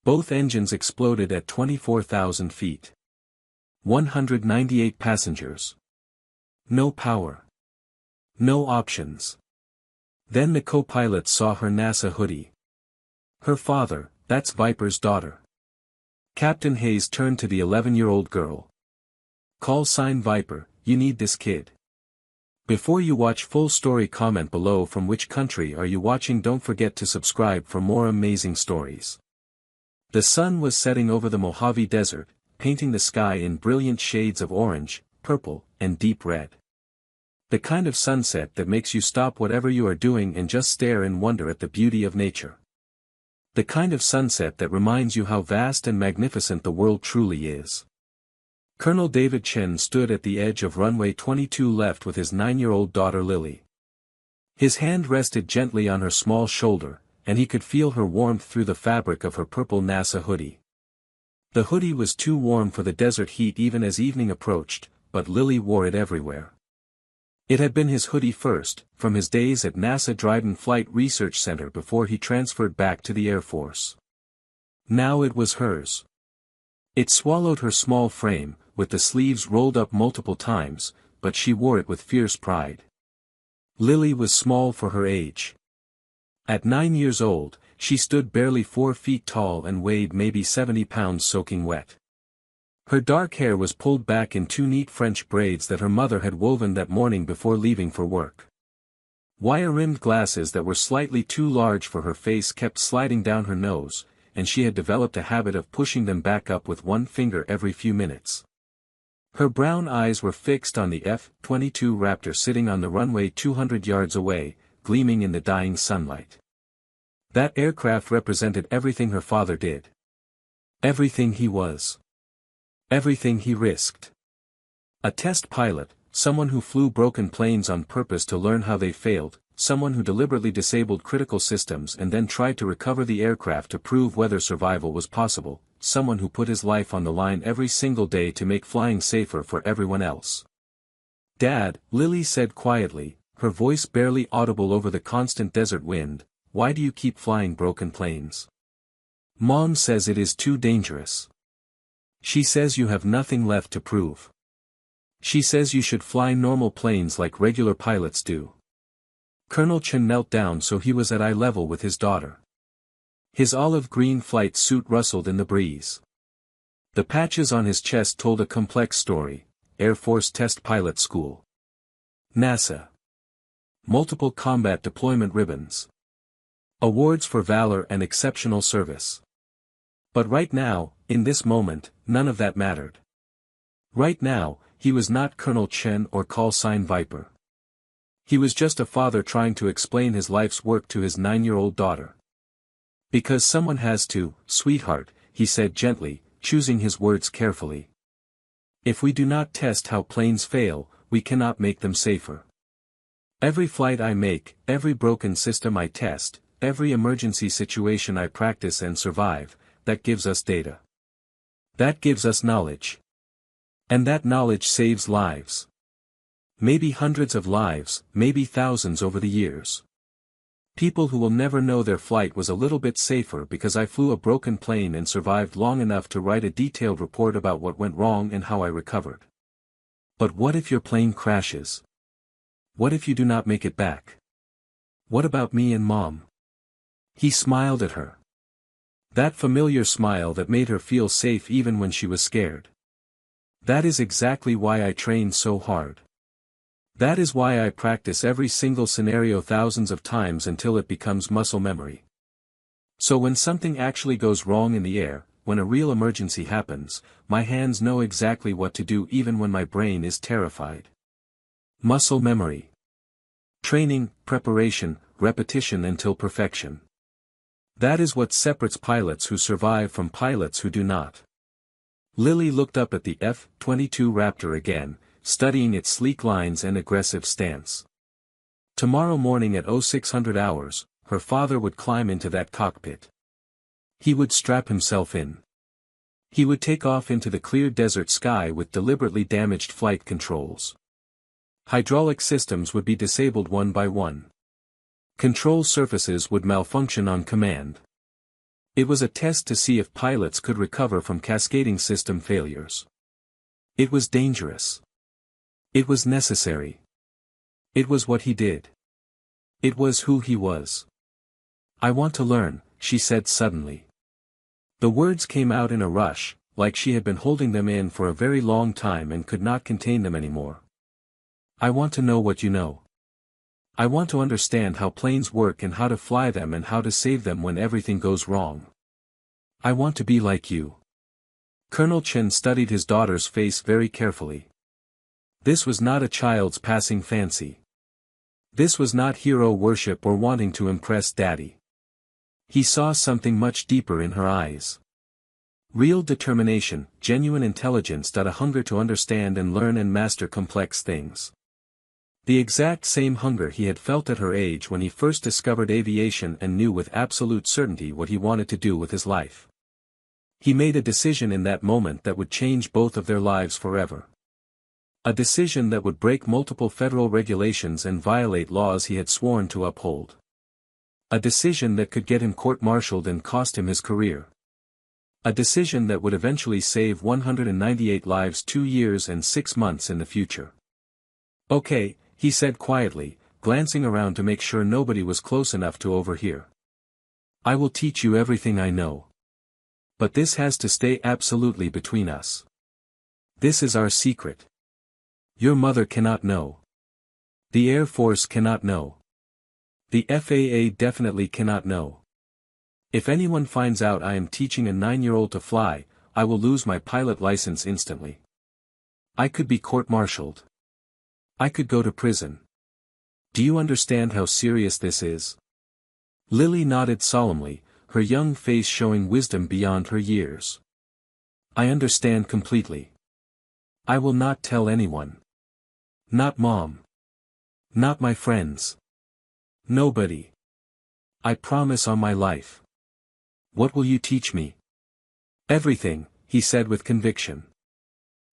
Both engines exploded at 24,000 feet. 198 passengers. No power. No options. Then the co-pilot saw her NASA hoodie. Her father, that's Viper's daughter. Captain Hayes turned to the 11-year-old girl. Call sign Viper, you need this kid. Before you watch full story, comment below from which country are you watching. Don't forget to subscribe for more amazing stories. The sun was setting over the Mojave Desert, painting the sky in brilliant shades of orange, purple, and deep red. The kind of sunset that makes you stop whatever you are doing and just stare in wonder at the beauty of nature. The kind of sunset that reminds you how vast and magnificent the world truly is. Colonel David Chen stood at the edge of runway 22 left with his 9-year-old daughter Lily. His hand rested gently on her small shoulder, and he could feel her warmth through the fabric of her purple NASA hoodie. The hoodie was too warm for the desert heat even as evening approached, but Lily wore it everywhere. It had been his hoodie first, from his days at NASA Dryden Flight Research Center before he transferred back to the Air Force. Now it was hers. It swallowed her small frame, with the sleeves rolled up multiple times, but she wore it with fierce pride. Lily was small for her age. At 9 years old, she stood barely 4 feet tall and weighed maybe 70 pounds soaking wet. Her dark hair was pulled back in 2 neat French braids that her mother had woven that morning before leaving for work. Wire-rimmed glasses that were slightly too large for her face kept sliding down her nose, and she had developed a habit of pushing them back up with one finger every few minutes. Her brown eyes were fixed on the F-22 Raptor sitting on the runway 200 yards away, gleaming in the dying sunlight. That aircraft represented everything her father did. Everything he was. Everything he risked. A test pilot, someone who flew broken planes on purpose to learn how they failed, someone who deliberately disabled critical systems and then tried to recover the aircraft to prove whether survival was possible, someone who put his life on the line every single day to make flying safer for everyone else. "Dad," Lily said quietly, her voice barely audible over the constant desert wind, "why do you keep flying broken planes?" "Mom says it is too dangerous. She says you have nothing left to prove. She says you should fly normal planes like regular pilots do." Colonel Chen knelt down so he was at eye level with his daughter. His olive-green flight suit rustled in the breeze. The patches on his chest told a complex story: Air Force Test Pilot School. NASA. Multiple combat deployment ribbons. Awards for valor and exceptional service. But right now, in this moment, none of that mattered. Right now, he was not Colonel Chen or call sign Viper. He was just a father trying to explain his life's work to his 9-year-old daughter. "Because someone has to, sweetheart," he said gently, choosing his words carefully. "If we do not test how planes fail, we cannot make them safer. Every flight I make, every broken system I test, every emergency situation I practice and survive, that gives us data. That gives us knowledge. And that knowledge saves lives. Maybe hundreds of lives, maybe thousands over the years. People who will never know their flight was a little bit safer because I flew a broken plane and survived long enough to write a detailed report about what went wrong and how I recovered. But what if your plane crashes? What if you do not make it back? What about me and Mom?" He smiled at her. That familiar smile that made her feel safe even when she was scared. "That is exactly why I train so hard. That is why I practice every single scenario thousands of times until it becomes muscle memory. So when something actually goes wrong in the air, when a real emergency happens, my hands know exactly what to do even when my brain is terrified." Muscle memory. Training, preparation, repetition until perfection. That is what separates pilots who survive from pilots who do not. Lily looked up at the F-22 Raptor again, studying its sleek lines and aggressive stance. Tomorrow morning at 0600 hours, her father would climb into that cockpit. He would strap himself in. He would take off into the clear desert sky with deliberately damaged flight controls. Hydraulic systems would be disabled one by one. Control surfaces would malfunction on command. It was a test to see if pilots could recover from cascading system failures. It was dangerous. It was necessary. It was what he did. It was who he was. "I want to learn," she said suddenly. The words came out in a rush, like she had been holding them in for a very long time and could not contain them anymore. "I want to know what you know. I want to understand how planes work and how to fly them and how to save them when everything goes wrong. I want to be like you." Colonel Chen studied his daughter's face very carefully. This was not a child's passing fancy. This was not hero worship or wanting to impress daddy. He saw something much deeper in her eyes. Real determination, genuine intelligence, a hunger to understand and learn and master complex things. The exact same hunger he had felt at her age when he first discovered aviation and knew with absolute certainty what he wanted to do with his life. He made a decision in that moment that would change both of their lives forever. A decision that would break multiple federal regulations and violate laws he had sworn to uphold. A decision that could get him court-martialed and cost him his career. A decision that would eventually save 198 lives 2 years and 6 months in the future. "Okay," he said quietly, glancing around to make sure nobody was close enough to overhear. "I will teach you everything I know. But this has to stay absolutely between us. This is our secret. Your mother cannot know. The Air Force cannot know. The FAA definitely cannot know. If anyone finds out I am teaching a 9-year-old to fly, I will lose my pilot license instantly. I could be court-martialed. I could go to prison. Do you understand how serious this is?" Lily nodded solemnly, her young face showing wisdom beyond her years. "I understand completely. I will not tell anyone. Not Mom. Not my friends. Nobody. I promise on my life." "What will you teach me?" "Everything," he said with conviction.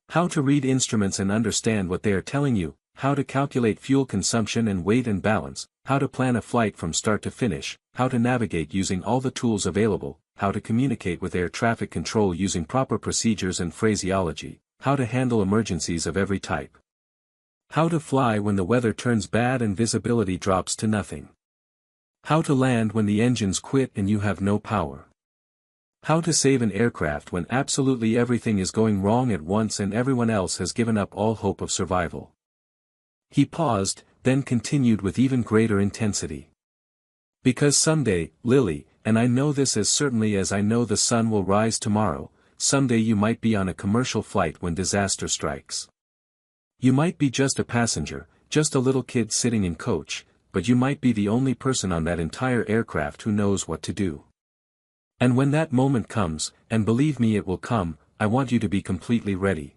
"How to read instruments and understand what they are telling you, how to calculate fuel consumption and weight and balance, how to plan a flight from start to finish, how to navigate using all the tools available, how to communicate with air traffic control using proper procedures and phraseology, how to handle emergencies of every type. How to fly when the weather turns bad and visibility drops to nothing. How to land when the engines quit and you have no power. How to save an aircraft when absolutely everything is going wrong at once and everyone else has given up all hope of survival." He paused, then continued with even greater intensity. "Because someday, Lily, and I know this as certainly as I know the sun will rise tomorrow, someday you might be on a commercial flight when disaster strikes. You might be just a passenger, just a little kid sitting in coach, but you might be the only person on that entire aircraft who knows what to do. And when that moment comes, and believe me it will come, I want you to be completely ready.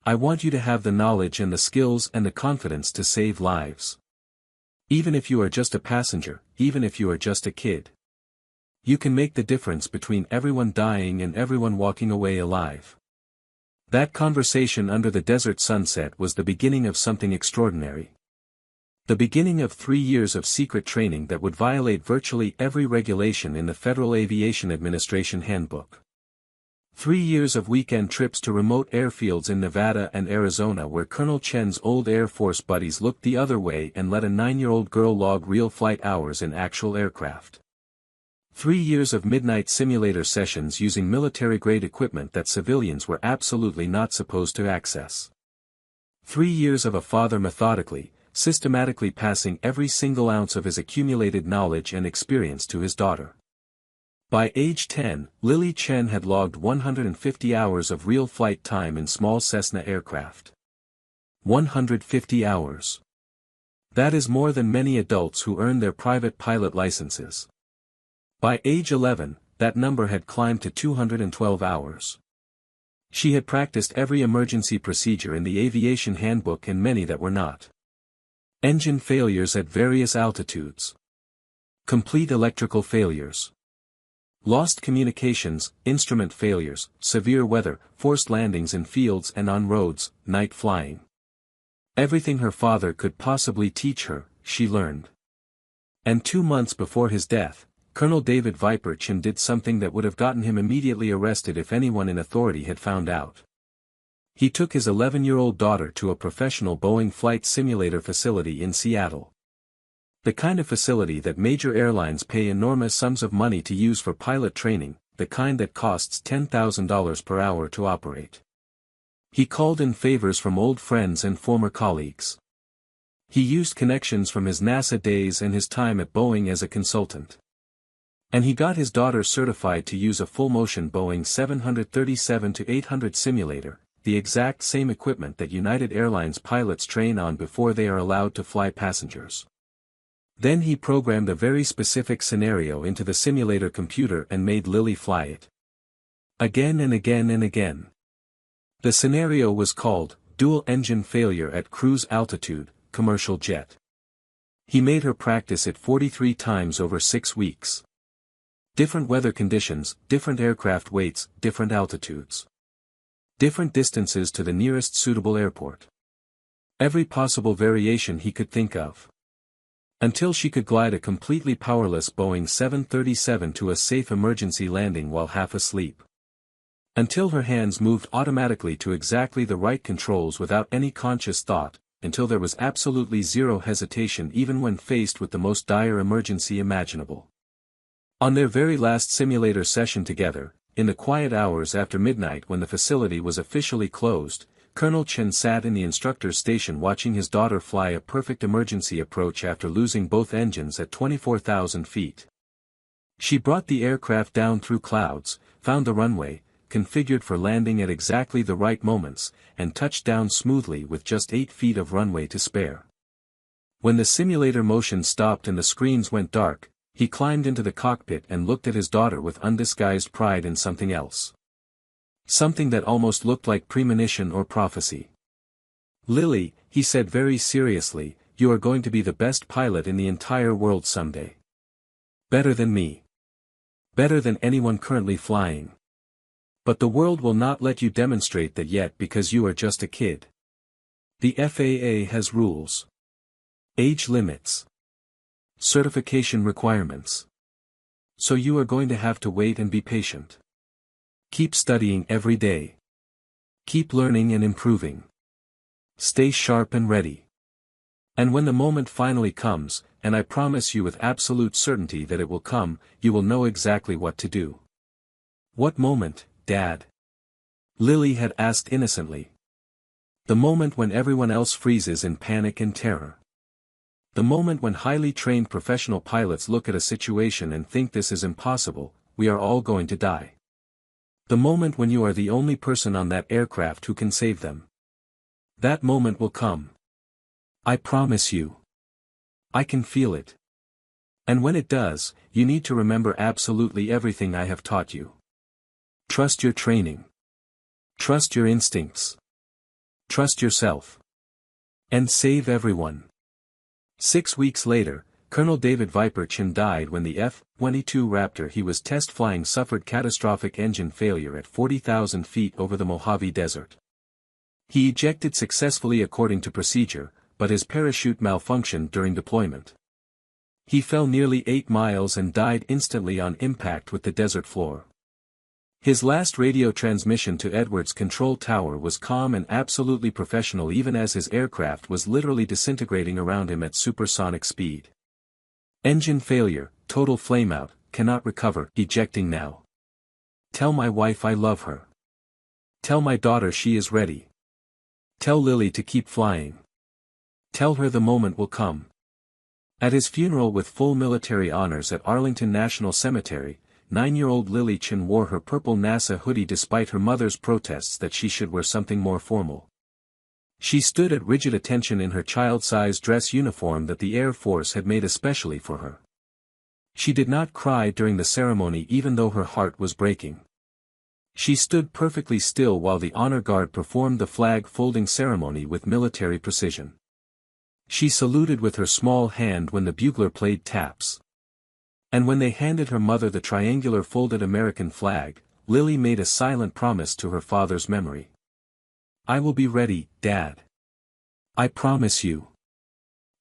I want you to have the knowledge and the skills and the confidence to save lives. Even if you are just a passenger, even if you are just a kid. You can make the difference between everyone dying and everyone walking away alive." That conversation under the desert sunset was the beginning of something extraordinary. The beginning of 3 years of secret training that would violate virtually every regulation in the Federal Aviation Administration Handbook. 3 years of weekend trips to remote airfields in Nevada and Arizona where Colonel Chen's old Air Force buddies looked the other way and let a 9-year-old girl log real flight hours in actual aircraft. 3 years of midnight simulator sessions using military-grade equipment that civilians were absolutely not supposed to access. 3 years of a father methodically, systematically passing every single ounce of his accumulated knowledge and experience to his daughter. By age 10, Lily Chen had logged 150 hours of real flight time in small Cessna aircraft. 150 hours. That is more than many adults who earn their private pilot licenses. By age 11, that number had climbed to 212 hours. She had practiced every emergency procedure in the aviation handbook and many that were not. Engine failures at various altitudes. Complete electrical failures. Lost communications, instrument failures, severe weather, forced landings in fields and on roads, night flying. Everything her father could possibly teach her, she learned. And 2 months before his death, Colonel David Viper Chin did something that would have gotten him immediately arrested if anyone in authority had found out. He took his 11-year-old daughter to a professional Boeing flight simulator facility in Seattle. The kind of facility that major airlines pay enormous sums of money to use for pilot training, the kind that costs $10,000 per hour to operate. He called in favors from old friends and former colleagues. He used connections from his NASA days and his time at Boeing as a consultant. And he got his daughter certified to use a full-motion Boeing 737-800 simulator, the exact same equipment that United Airlines pilots train on before they are allowed to fly passengers. Then he programmed a very specific scenario into the simulator computer and made Lily fly it. Again and again and again. The scenario was called, Dual Engine Failure at Cruise Altitude, Commercial Jet. He made her practice it 43 times over 6 weeks. Different weather conditions, different aircraft weights, different altitudes. Different distances to the nearest suitable airport. Every possible variation he could think of. Until she could glide a completely powerless Boeing 737 to a safe emergency landing while half asleep. Until her hands moved automatically to exactly the right controls without any conscious thought, until there was absolutely zero hesitation even when faced with the most dire emergency imaginable. On their very last simulator session together, in the quiet hours after midnight when the facility was officially closed, Colonel Chen sat in the instructor's station watching his daughter fly a perfect emergency approach after losing both engines at 24,000 feet. She brought the aircraft down through clouds, found the runway, configured for landing at exactly the right moments, and touched down smoothly with just 8 feet of runway to spare. When the simulator motion stopped and the screens went dark, he climbed into the cockpit and looked at his daughter with undisguised pride in something else. Something that almost looked like premonition or prophecy. "Lily," he said very seriously, "you are going to be the best pilot in the entire world someday. Better than me. Better than anyone currently flying. But the world will not let you demonstrate that yet because you are just a kid. The FAA has rules. Age limits. Certification requirements. So you are going to have to wait and be patient. Keep studying every day. Keep learning and improving. Stay sharp and ready. And when the moment finally comes, and I promise you with absolute certainty that it will come, you will know exactly what to do." "What moment, Dad?" Lily had asked innocently. "The moment when everyone else freezes in panic and terror. The moment when highly trained professional pilots look at a situation and think this is impossible, we are all going to die. The moment when you are the only person on that aircraft who can save them. That moment will come. I promise you. I can feel it. And when it does, you need to remember absolutely everything I have taught you. Trust your training. Trust your instincts. Trust yourself. And save everyone." 6 weeks later, Colonel David Viper Chin died when the F-22 Raptor he was test flying suffered catastrophic engine failure at 40,000 feet over the Mojave Desert. He ejected successfully according to procedure, but his parachute malfunctioned during deployment. He fell nearly 8 miles and died instantly on impact with the desert floor. His last radio transmission to Edwards Control Tower was calm and absolutely professional even as his aircraft was literally disintegrating around him at supersonic speed. "Engine failure, total flameout, cannot recover, ejecting now. Tell my wife I love her. Tell my daughter she is ready. Tell Lily to keep flying. Tell her the moment will come." At his funeral with full military honors at Arlington National Cemetery, 9-year-old Lily Chin wore her purple NASA hoodie despite her mother's protests that she should wear something more formal. She stood at rigid attention in her child-sized dress uniform that the Air Force had made especially for her. She did not cry during the ceremony even though her heart was breaking. She stood perfectly still while the honor guard performed the flag folding ceremony with military precision. She saluted with her small hand when the bugler played taps. And when they handed her mother the triangular folded American flag, Lily made a silent promise to her father's memory. "I will be ready, Dad. I promise you.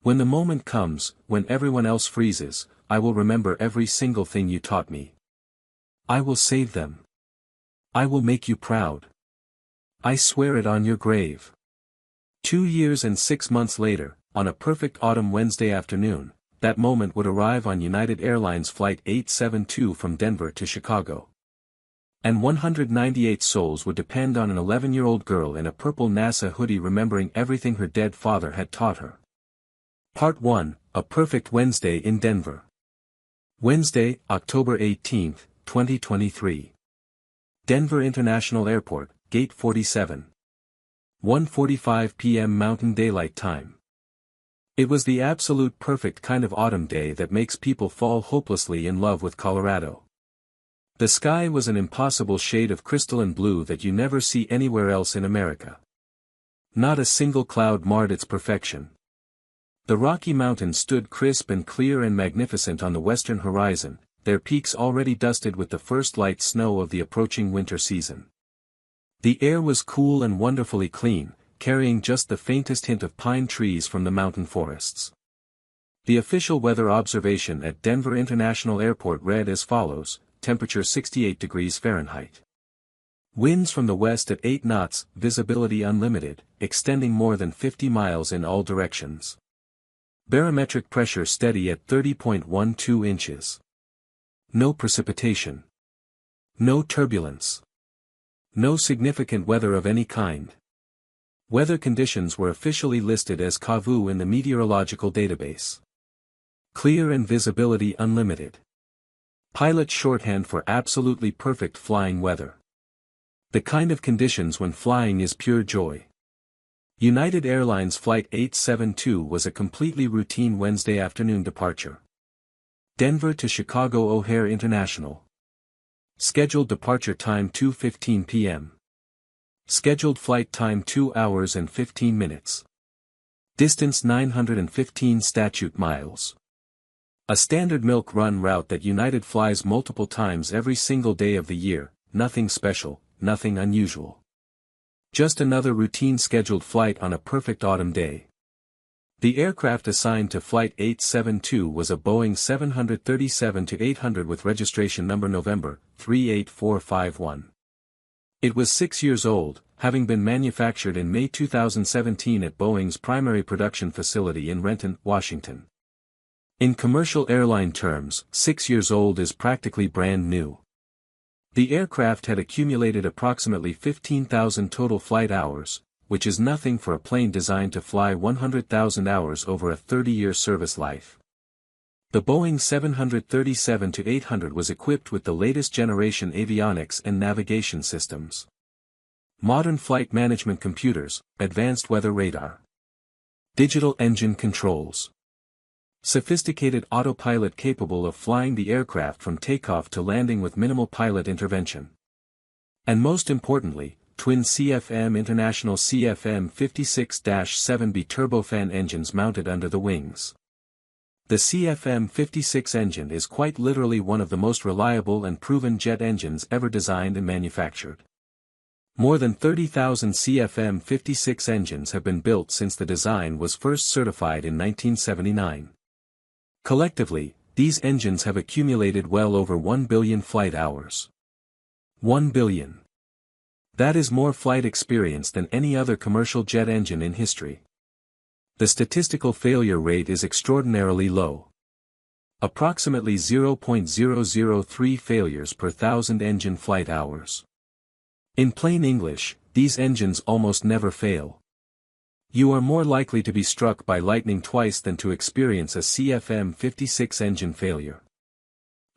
When the moment comes, when everyone else freezes, I will remember every single thing you taught me. I will save them. I will make you proud. I swear it on your grave. 2 years and 6 months later, on a perfect autumn Wednesday afternoon, that moment would arrive on United Airlines Flight 872 from Denver to Chicago. And 198 souls would depend on an 11-year-old girl in a purple NASA hoodie remembering everything her dead father had taught her. Part 1, A Perfect Wednesday in Denver. Wednesday, October 18, 2023. Denver International Airport, Gate 47. 1:45 p.m. Mountain Daylight Time. It was the absolute perfect kind of autumn day that makes people fall hopelessly in love with Colorado. The sky was an impossible shade of crystalline blue that you never see anywhere else in America. Not a single cloud marred its perfection. The Rocky Mountains stood crisp and clear and magnificent on the western horizon, their peaks already dusted with the first light snow of the approaching winter season. The air was cool and wonderfully clean, carrying just the faintest hint of pine trees from the mountain forests. The official weather observation at Denver International Airport read as follows: temperature 68 degrees Fahrenheit. Winds from the west at 8 knots, visibility unlimited, extending more than 50 miles in all directions. Barometric pressure steady at 30.12 inches. No precipitation. No turbulence. No significant weather of any kind. Weather conditions were officially listed as KAVU in the meteorological database. Clear and visibility unlimited. Pilot shorthand for absolutely perfect flying weather. The kind of conditions when flying is pure joy. United Airlines Flight 872 was a completely routine Wednesday afternoon departure. Denver to Chicago O'Hare International. Scheduled departure time 2:15 p.m. Scheduled flight time 2 hours and 15 minutes. Distance 915 statute miles. A standard milk run route that United flies multiple times every single day of the year, nothing special, nothing unusual. Just another routine scheduled flight on a perfect autumn day. The aircraft assigned to Flight 872 was a Boeing 737-800 with registration number November 38451. It was 6 years old, having been manufactured in May 2017 at Boeing's primary production facility in Renton, Washington. In commercial airline terms, 6 years old is practically brand new. The aircraft had accumulated approximately 15,000 total flight hours, which is nothing for a plane designed to fly 100,000 hours over a 30-year service life. The Boeing 737-800 was equipped with the latest generation avionics and navigation systems. Modern flight management computers, advanced weather radar. Digital engine controls. Sophisticated autopilot capable of flying the aircraft from takeoff to landing with minimal pilot intervention. And most importantly, twin CFM International CFM 56-7B turbofan engines mounted under the wings. The CFM 56 engine is quite literally one of the most reliable and proven jet engines ever designed and manufactured. More than 30,000 CFM 56 engines have been built since the design was first certified in 1979. Collectively, these engines have accumulated well over 1 billion flight hours. 1 billion. That is more flight experience than any other commercial jet engine in history. The statistical failure rate is extraordinarily low. Approximately 0.003 failures per thousand engine flight hours. In plain English, these engines almost never fail. You are more likely to be struck by lightning twice than to experience a CFM 56 engine failure.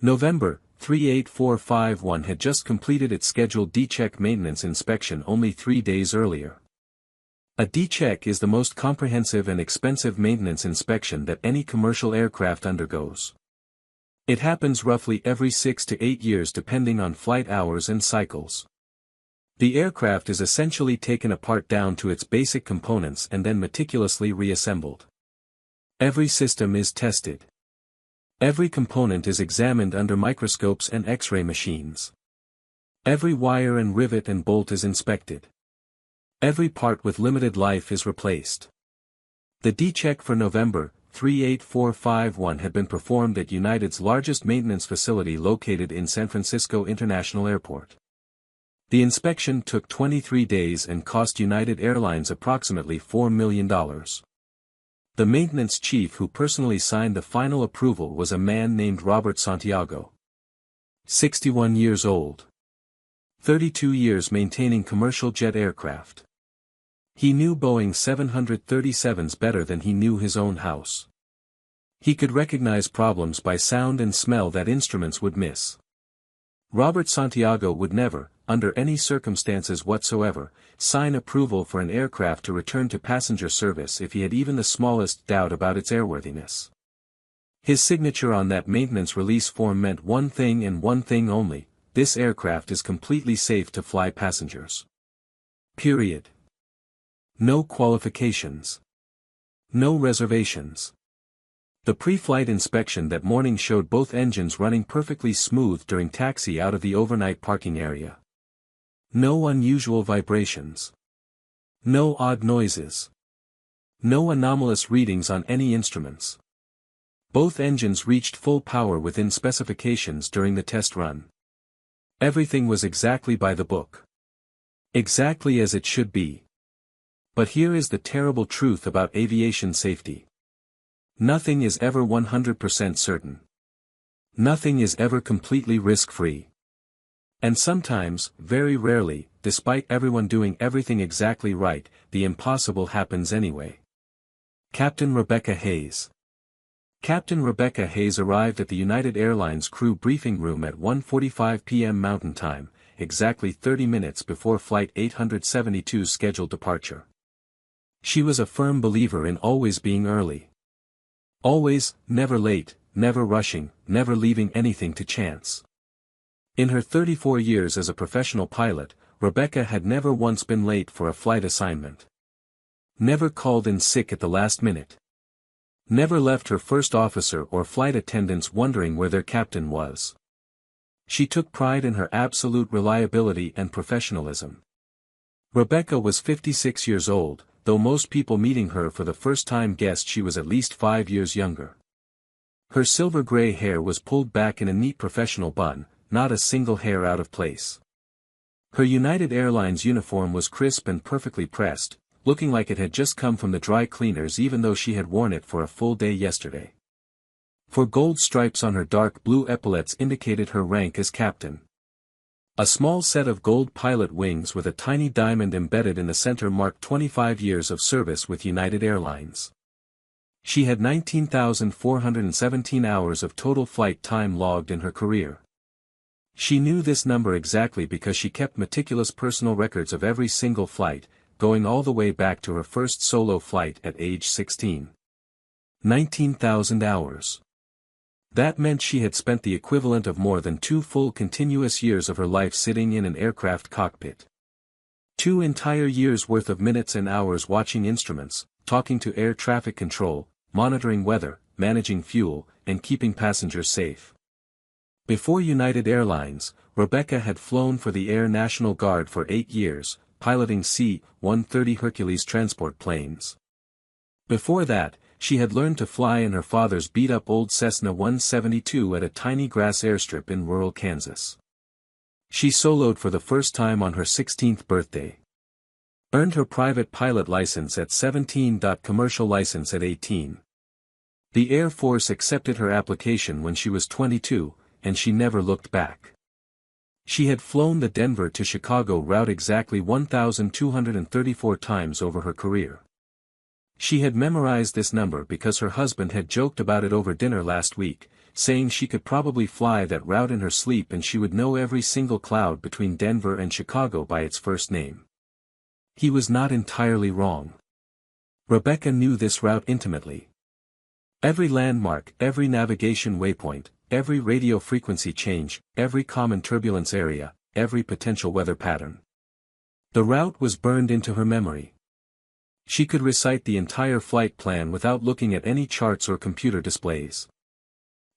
November 38451 had just completed its scheduled D-check maintenance inspection only 3 days earlier. A D-check is the most comprehensive and expensive maintenance inspection that any commercial aircraft undergoes. It happens roughly every 6 to 8 years depending on flight hours and cycles. The aircraft is essentially taken apart down to its basic components and then meticulously reassembled. Every system is tested. Every component is examined under microscopes and X-ray machines. Every wire and rivet and bolt is inspected. Every part with limited life is replaced. The D-check for November 38451 had been performed at United's largest maintenance facility located in San Francisco International Airport. The inspection took 23 days and cost United Airlines approximately $4 million. The maintenance chief who personally signed the final approval was a man named Robert Santiago. 61 years old. 32 years maintaining commercial jet aircraft. He knew Boeing 737s better than he knew his own house. He could recognize problems by sound and smell that instruments would miss. Robert Santiago would never, under any circumstances whatsoever, sign approval for an aircraft to return to passenger service if he had even the smallest doubt about its airworthiness. His signature on that maintenance release form meant one thing and one thing only: this aircraft is completely safe to fly passengers. Period. No qualifications. No reservations. The pre-flight inspection that morning showed both engines running perfectly smooth during taxi out of the overnight parking area. No unusual vibrations. No odd noises. No anomalous readings on any instruments. Both engines reached full power within specifications during the test run. Everything was exactly by the book. Exactly as it should be. But here is the terrible truth about aviation safety. Nothing is ever 100% certain. Nothing is ever completely risk-free. And sometimes, very rarely, despite everyone doing everything exactly right, the impossible happens anyway. Captain Rebecca Hayes. Captain Rebecca Hayes arrived at the United Airlines crew briefing room at 1:45 p.m. Mountain Time, exactly 30 minutes before Flight 872's scheduled departure. She was a firm believer in always being early. Always, never late, never rushing, never leaving anything to chance. In her 34 years as a professional pilot, Rebecca had never once been late for a flight assignment. Never called in sick at the last minute. Never left her first officer or flight attendants wondering where their captain was. She took pride in her absolute reliability and professionalism. Rebecca was 56 years old, though most people meeting her for the first time guessed she was at least 5 years younger. Her silver-gray hair was pulled back in a neat professional bun, not a single hair out of place. Her United Airlines uniform was crisp and perfectly pressed, looking like it had just come from the dry cleaners even though she had worn it for a full day yesterday. 4 gold stripes on her dark blue epaulets indicated her rank as captain. A small set of gold pilot wings with a tiny diamond embedded in the center marked 25 years of service with United Airlines. She had 19,417 hours of total flight time logged in her career. She knew this number exactly because she kept meticulous personal records of every single flight, going all the way back to her first solo flight at age 16. 19,000 hours. That meant she had spent the equivalent of more than 2 full continuous years of her life sitting in an aircraft cockpit. 2 entire years' worth of minutes and hours watching instruments, talking to air traffic control, monitoring weather, managing fuel, and keeping passengers safe. Before United Airlines, Rebecca had flown for the Air National Guard for 8 years, piloting C-130 Hercules transport planes. Before that, she had learned to fly in her father's beat-up old Cessna 172 at a tiny grass airstrip in rural Kansas. She soloed for the first time on her 16th birthday. Earned her private pilot license at 17. Commercial license at 18. The Air Force accepted her application when she was 22, and she never looked back. She had flown the Denver to Chicago route exactly 1,234 times over her career. She had memorized this number because her husband had joked about it over dinner last week, saying she could probably fly that route in her sleep and she would know every single cloud between Denver and Chicago by its first name. He was not entirely wrong. Rebecca knew this route intimately. Every landmark, every navigation waypoint, every radio frequency change, every common turbulence area, every potential weather pattern. The route was burned into her memory. She could recite the entire flight plan without looking at any charts or computer displays.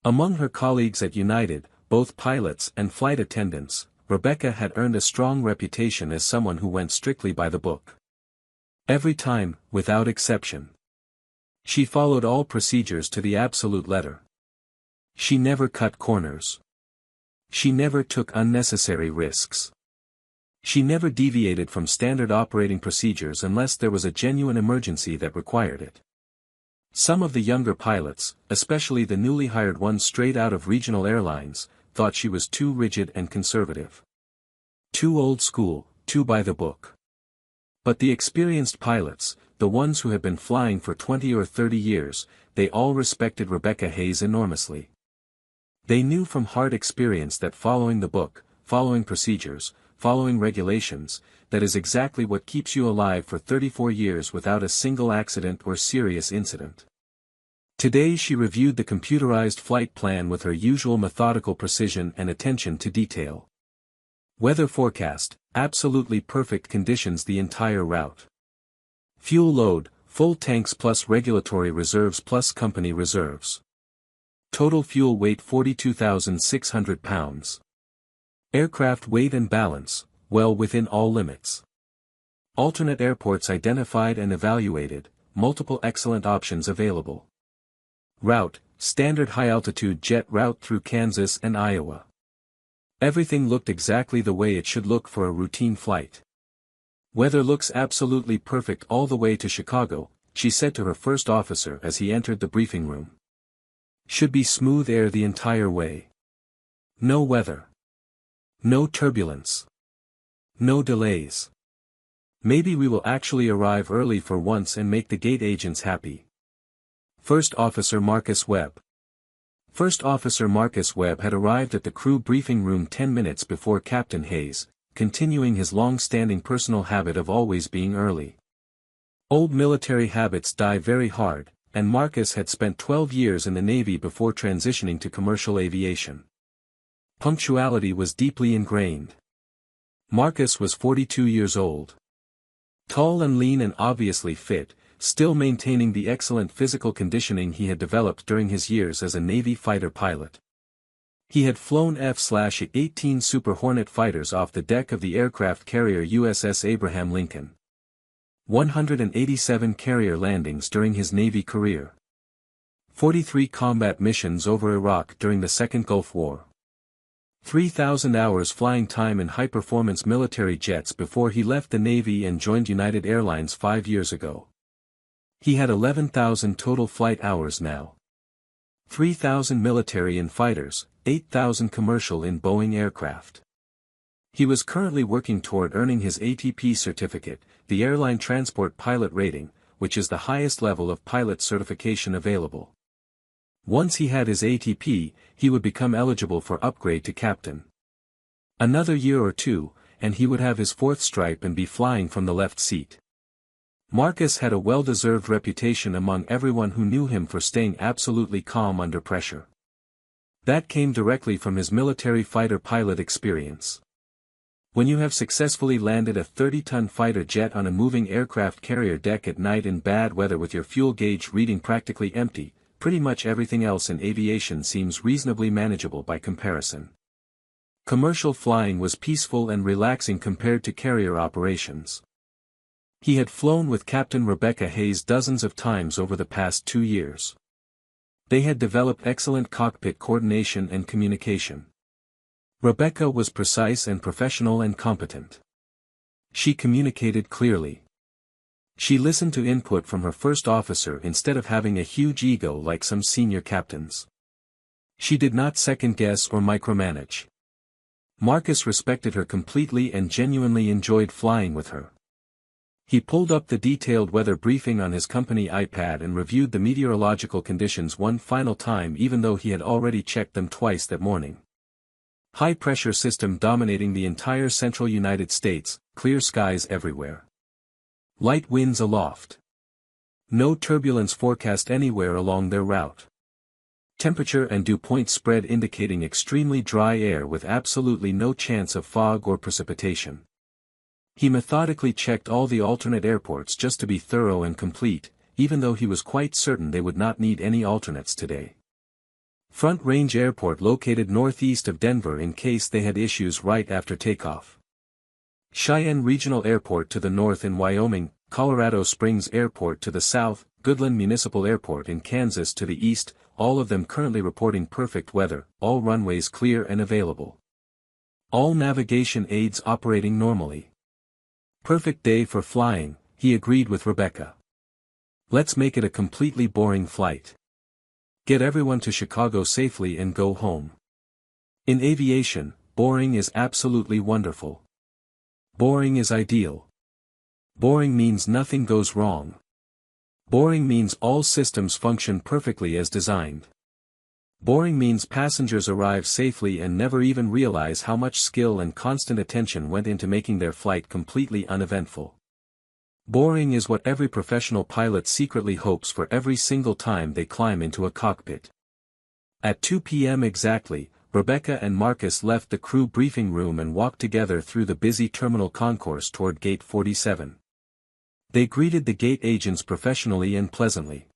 Among her colleagues at United, both pilots and flight attendants, Rebecca had earned a strong reputation as someone who went strictly by the book. Every time, without exception. She followed all procedures to the absolute letter. She never cut corners. She never took unnecessary risks. She never deviated from standard operating procedures unless there was a genuine emergency that required it. Some of the younger pilots, especially the newly hired ones straight out of regional airlines, thought she was too rigid and conservative. Too old school, too by the book. But the experienced pilots, the ones who had been flying for 20 or 30 years, they all respected Rebecca Hayes enormously. They knew from hard experience that following the book, following procedures, following regulations, that is exactly what keeps you alive for 34 years without a single accident or serious incident. Today she reviewed the computerized flight plan with her usual methodical precision and attention to detail. Weather forecast, absolutely perfect conditions the entire route. Fuel load, full tanks plus regulatory reserves plus company reserves. Total fuel weight 42,600 pounds. Aircraft weight and balance, well within all limits. Alternate airports identified and evaluated, multiple excellent options available. Route, standard high-altitude jet route through Kansas and Iowa. Everything looked exactly the way it should look for a routine flight. Weather looks absolutely perfect all the way to Chicago, she said to her first officer as he entered the briefing room. Should be smooth air the entire way. No weather. No turbulence. No delays. Maybe we will actually arrive early for once and make the gate agents happy. First Officer Marcus Webb. First Officer Marcus Webb had arrived at the crew briefing room 10 minutes before Captain Hayes, continuing his long-standing personal habit of always being early. Old military habits die very hard, and Marcus had spent 12 years in the Navy before transitioning to commercial aviation. Punctuality was deeply ingrained. Marcus was 42 years old. Tall and lean and obviously fit, still maintaining the excellent physical conditioning he had developed during his years as a Navy fighter pilot. He had flown F/A-18 Super Hornet fighters off the deck of the aircraft carrier USS Abraham Lincoln. 187 carrier landings during his Navy career. 43 combat missions over Iraq during the Second Gulf War. 3,000 hours flying time in high-performance military jets before he left the Navy and joined United Airlines 5 years ago. He had 11,000 total flight hours now. 3,000 military in fighters, 8,000 commercial in Boeing aircraft. He was currently working toward earning his ATP certificate, the Airline Transport Pilot Rating, which is the highest level of pilot certification available. Once he had his ATP, he would become eligible for upgrade to captain. Another year or two, and he would have his 4th stripe and be flying from the left seat. Marcus had a well-deserved reputation among everyone who knew him for staying absolutely calm under pressure. That came directly from his military fighter pilot experience. When you have successfully landed a 30-ton fighter jet on a moving aircraft carrier deck at night in bad weather with your fuel gauge reading practically empty, pretty much everything else in aviation seems reasonably manageable by comparison. Commercial flying was peaceful and relaxing compared to carrier operations. He had flown with Captain Rebecca Hayes dozens of times over the past 2 years. They had developed excellent cockpit coordination and communication. Rebecca was precise and professional and competent. She communicated clearly. She listened to input from her first officer instead of having a huge ego like some senior captains. She did not second-guess or micromanage. Marcus respected her completely and genuinely enjoyed flying with her. He pulled up the detailed weather briefing on his company iPad and reviewed the meteorological conditions one final time even though he had already checked them twice that morning. High-pressure system dominating the entire central United States, clear skies everywhere. Light winds aloft. No turbulence forecast anywhere along their route. Temperature and dew point spread indicating extremely dry air with absolutely no chance of fog or precipitation. He methodically checked all the alternate airports just to be thorough and complete, even though he was quite certain they would not need any alternates today. Front Range Airport located northeast of Denver in case they had issues right after takeoff. Cheyenne Regional Airport to the north in Wyoming, Colorado Springs Airport to the south, Goodland Municipal Airport in Kansas to the east, all of them currently reporting perfect weather, all runways clear and available. All navigation aids operating normally. Perfect day for flying, he agreed with Rebecca. Let's make it a completely boring flight. Get everyone to Chicago safely and go home. In aviation, boring is absolutely wonderful. Boring is ideal. Boring means nothing goes wrong. Boring means all systems function perfectly as designed. Boring means passengers arrive safely and never even realize how much skill and constant attention went into making their flight completely uneventful. Boring is what every professional pilot secretly hopes for every single time they climb into a cockpit. At 2 p.m. exactly, Rebecca and Marcus left the crew briefing room and walked together through the busy terminal concourse toward Gate 47. They greeted the gate agents professionally and pleasantly.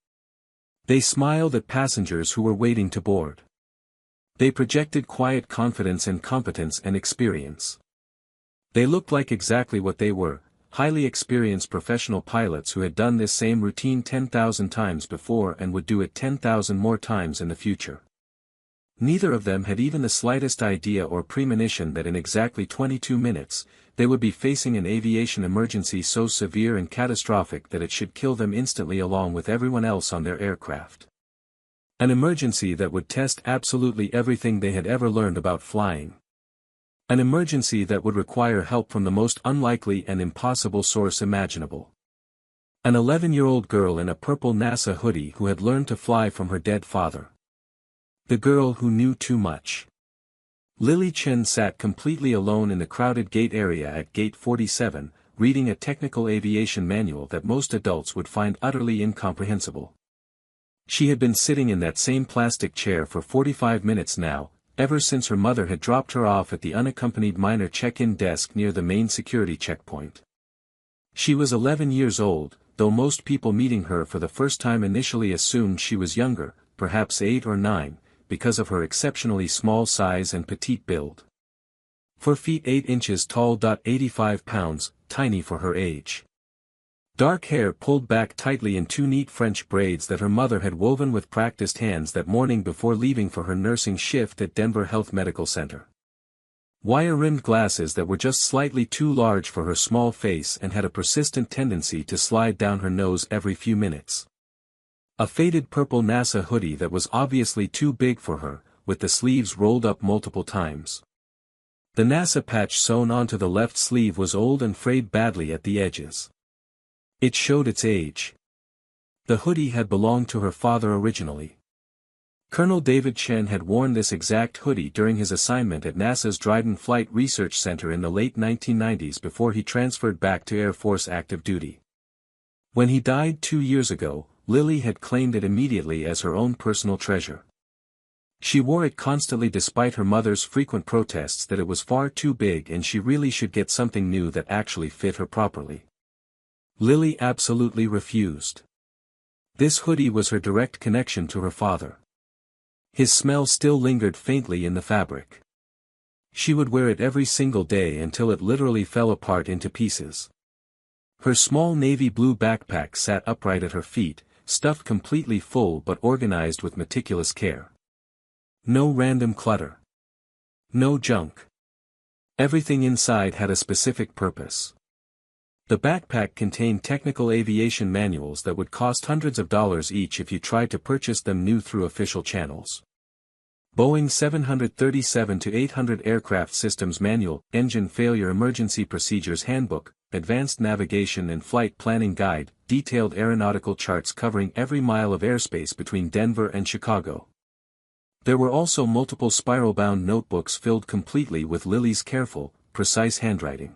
They smiled at passengers who were waiting to board. They projected quiet confidence and competence and experience. They looked like exactly what they were, highly experienced professional pilots who had done this same routine 10,000 times before and would do it 10,000 more times in the future. Neither of them had even the slightest idea or premonition that in exactly 22 minutes, they would be facing an aviation emergency so severe and catastrophic that it should kill them instantly along with everyone else on their aircraft. An emergency that would test absolutely everything they had ever learned about flying. An emergency that would require help from the most unlikely and impossible source imaginable. An 11-year-old girl in a purple NASA hoodie who had learned to fly from her dead father. The girl who knew too much. Lily Chen sat completely alone in the crowded gate area at Gate 47, reading a technical aviation manual that most adults would find utterly incomprehensible. She had been sitting in that same plastic chair for 45 minutes now, ever since her mother had dropped her off at the unaccompanied minor check-in desk near the main security checkpoint. She was 11 years old, though most people meeting her for the first time initially assumed she was younger, perhaps 8 or 9, because of her exceptionally small size and petite build. 4 feet 8 inches tall. 85 pounds, tiny for her age. Dark hair pulled back tightly in 2 neat French braids that her mother had woven with practiced hands that morning before leaving for her nursing shift at Denver Health Medical Center. Wire-rimmed glasses that were just slightly too large for her small face and had a persistent tendency to slide down her nose every few minutes. A faded purple NASA hoodie that was obviously too big for her, with the sleeves rolled up multiple times. The NASA patch sewn onto the left sleeve was old and frayed badly at the edges. It showed its age. The hoodie had belonged to her father originally. Colonel David Chen had worn this exact hoodie during his assignment at NASA's Dryden Flight Research Center in the late 1990s before he transferred back to Air Force active duty. When he died 2 years ago, Lily had claimed it immediately as her own personal treasure. She wore it constantly despite her mother's frequent protests that it was far too big and she really should get something new that actually fit her properly. Lily absolutely refused. This hoodie was her direct connection to her father. His smell still lingered faintly in the fabric. She would wear it every single day until it literally fell apart into pieces. Her small navy blue backpack sat upright at her feet, stuffed completely full but organized with meticulous care. No random clutter. No junk. Everything inside had a specific purpose. The backpack contained technical aviation manuals that would cost hundreds of dollars each if you tried to purchase them new through official channels. Boeing 737-800 Aircraft Systems Manual, Engine Failure Emergency Procedures Handbook, Advanced Navigation and Flight Planning Guide, detailed aeronautical charts covering every mile of airspace between Denver and Chicago. There were also multiple spiral-bound notebooks filled completely with Lily's careful, precise handwriting.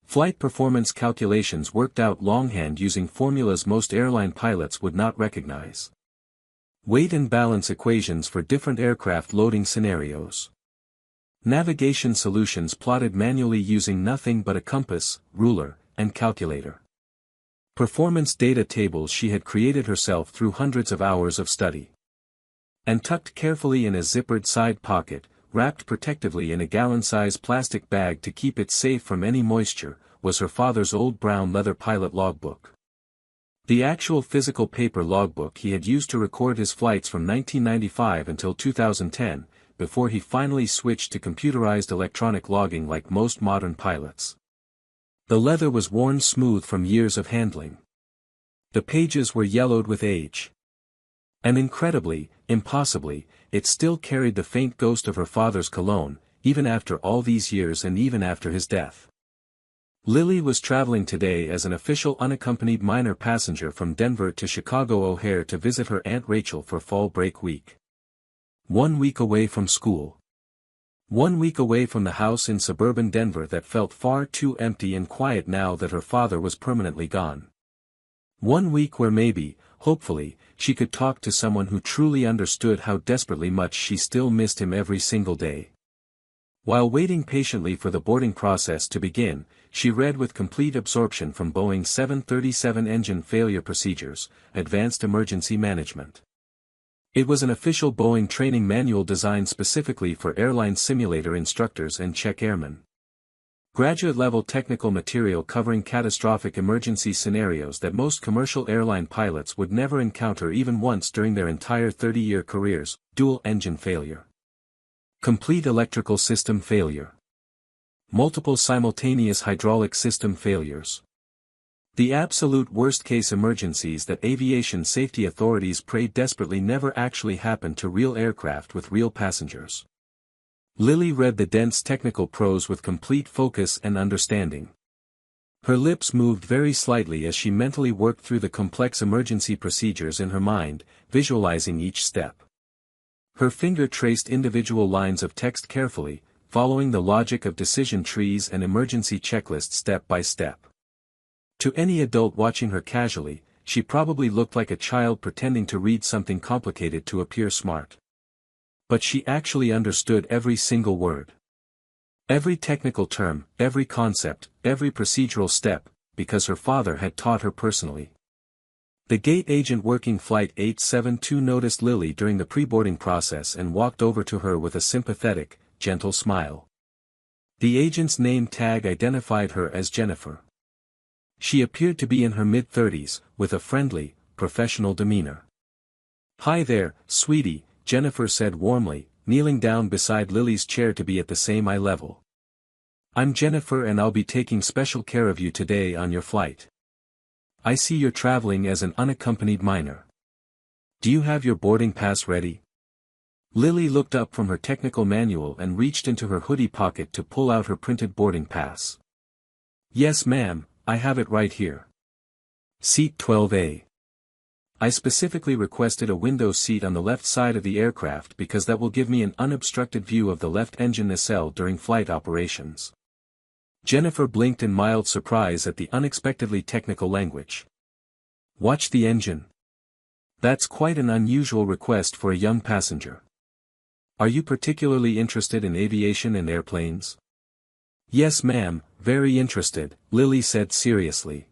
Flight performance calculations worked out longhand using formulas most airline pilots would not recognize. Weight and balance equations for different aircraft loading scenarios. Navigation solutions plotted manually using nothing but a compass, ruler, and calculator. Performance data tables she had created herself through hundreds of hours of study. And tucked carefully in a zippered side pocket, wrapped protectively in a gallon-size plastic bag to keep it safe from any moisture, was her father's old brown leather pilot logbook. The actual physical paper logbook he had used to record his flights from 1995 until 2010, before he finally switched to computerized electronic logging like most modern pilots. The leather was worn smooth from years of handling. The pages were yellowed with age. And incredibly, impossibly, it still carried the faint ghost of her father's cologne, even after all these years and even after his death. Lily was traveling today as an official unaccompanied minor passenger from Denver to Chicago O'Hare to visit her Aunt Rachel for fall break week. 1 week away from school. 1 week away from the house in suburban Denver that felt far too empty and quiet now that her father was permanently gone. 1 week where maybe, hopefully, she could talk to someone who truly understood how desperately much she still missed him every single day. While waiting patiently for the boarding process to begin, she read with complete absorption from Boeing 737 engine failure procedures, advanced emergency management. It was an official Boeing training manual designed specifically for airline simulator instructors and check airmen. Graduate-level technical material covering catastrophic emergency scenarios that most commercial airline pilots would never encounter even once during their entire 30-year careers: dual engine failure, complete electrical system failure, multiple simultaneous hydraulic system failures. The absolute worst-case emergencies that aviation safety authorities pray desperately never actually happen to real aircraft with real passengers. Lily read the dense technical prose with complete focus and understanding. Her lips moved very slightly as she mentally worked through the complex emergency procedures in her mind, visualizing each step. Her finger traced individual lines of text carefully, following the logic of decision trees and emergency checklists step by step. To any adult watching her casually, she probably looked like a child pretending to read something complicated to appear smart. But she actually understood every single word. Every technical term, every concept, every procedural step, because her father had taught her personally. The gate agent working Flight 872 noticed Lily during the pre-boarding process and walked over to her with a sympathetic, gentle smile. The agent's name tag identified her as Jennifer. She appeared to be in her mid-30s, with a friendly, professional demeanor. "Hi there, sweetie," Jennifer said warmly, kneeling down beside Lily's chair to be at the same eye level. "I'm Jennifer and I'll be taking special care of you today on your flight. I see you're traveling as an unaccompanied minor. Do you have your boarding pass ready?" Lily looked up from her technical manual and reached into her hoodie pocket to pull out her printed boarding pass. "Yes ma'am, I have it right here. Seat 12A. I specifically requested a window seat on the left side of the aircraft because that will give me an unobstructed view of the left engine nacelle during flight operations." Jennifer blinked in mild surprise at the unexpectedly technical language. "Watch the engine? That's quite an unusual request for a young passenger. Are you particularly interested in aviation and airplanes?" "Yes ma'am, very interested," Lily said seriously.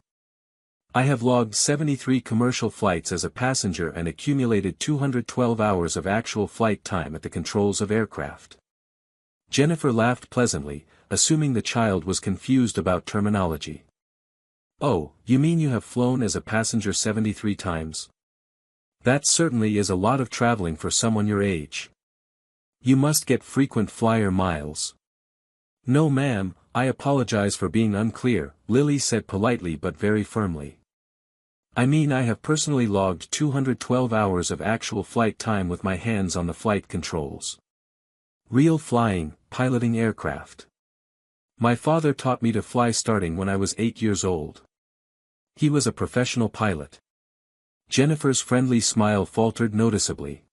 "I have logged 73 commercial flights as a passenger and accumulated 212 hours of actual flight time at the controls of aircraft." Jennifer laughed pleasantly, assuming the child was confused about terminology. "Oh, you mean you have flown as a passenger 73 times? That certainly is a lot of traveling for someone your age. You must get frequent flyer miles." "No ma'am, I apologize for being unclear," Lily said politely but very firmly. "I mean I have personally logged 212 hours of actual flight time with my hands on the flight controls. Real flying, piloting aircraft. My father taught me to fly starting when I was 8 years old. He was a professional pilot." Jennifer's friendly smile faltered noticeably.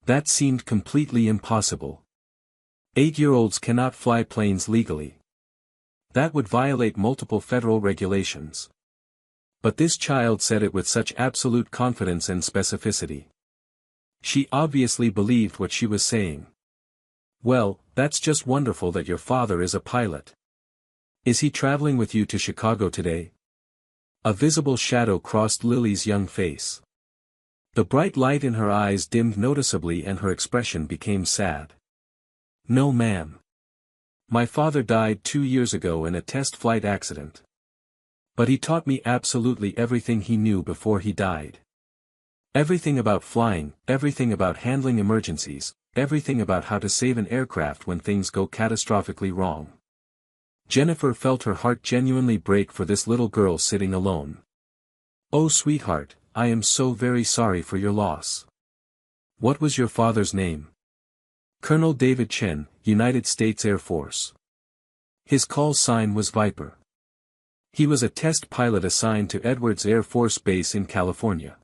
That seemed completely impossible. 8-year-olds cannot fly planes legally. That would violate multiple federal regulations. But this child said it with such absolute confidence and specificity. She obviously believed what she was saying. "Well, that's just wonderful that your father is a pilot. Is he traveling with you to Chicago today?" A visible shadow crossed Lily's young face. The bright light in her eyes dimmed noticeably and her expression became sad. "No ma'am. My father died 2 years ago in a test flight accident." But he taught me absolutely everything he knew before he died. Everything about flying, everything about handling emergencies, everything about how to save an aircraft when things go catastrophically wrong. Jennifer felt her heart genuinely break for this little girl sitting alone. "Oh sweetheart, I am so very sorry for your loss. What was your father's name?" "Colonel David Chen, United States Air Force. His call sign was Viper. He was a test pilot assigned to Edwards Air Force Base in California.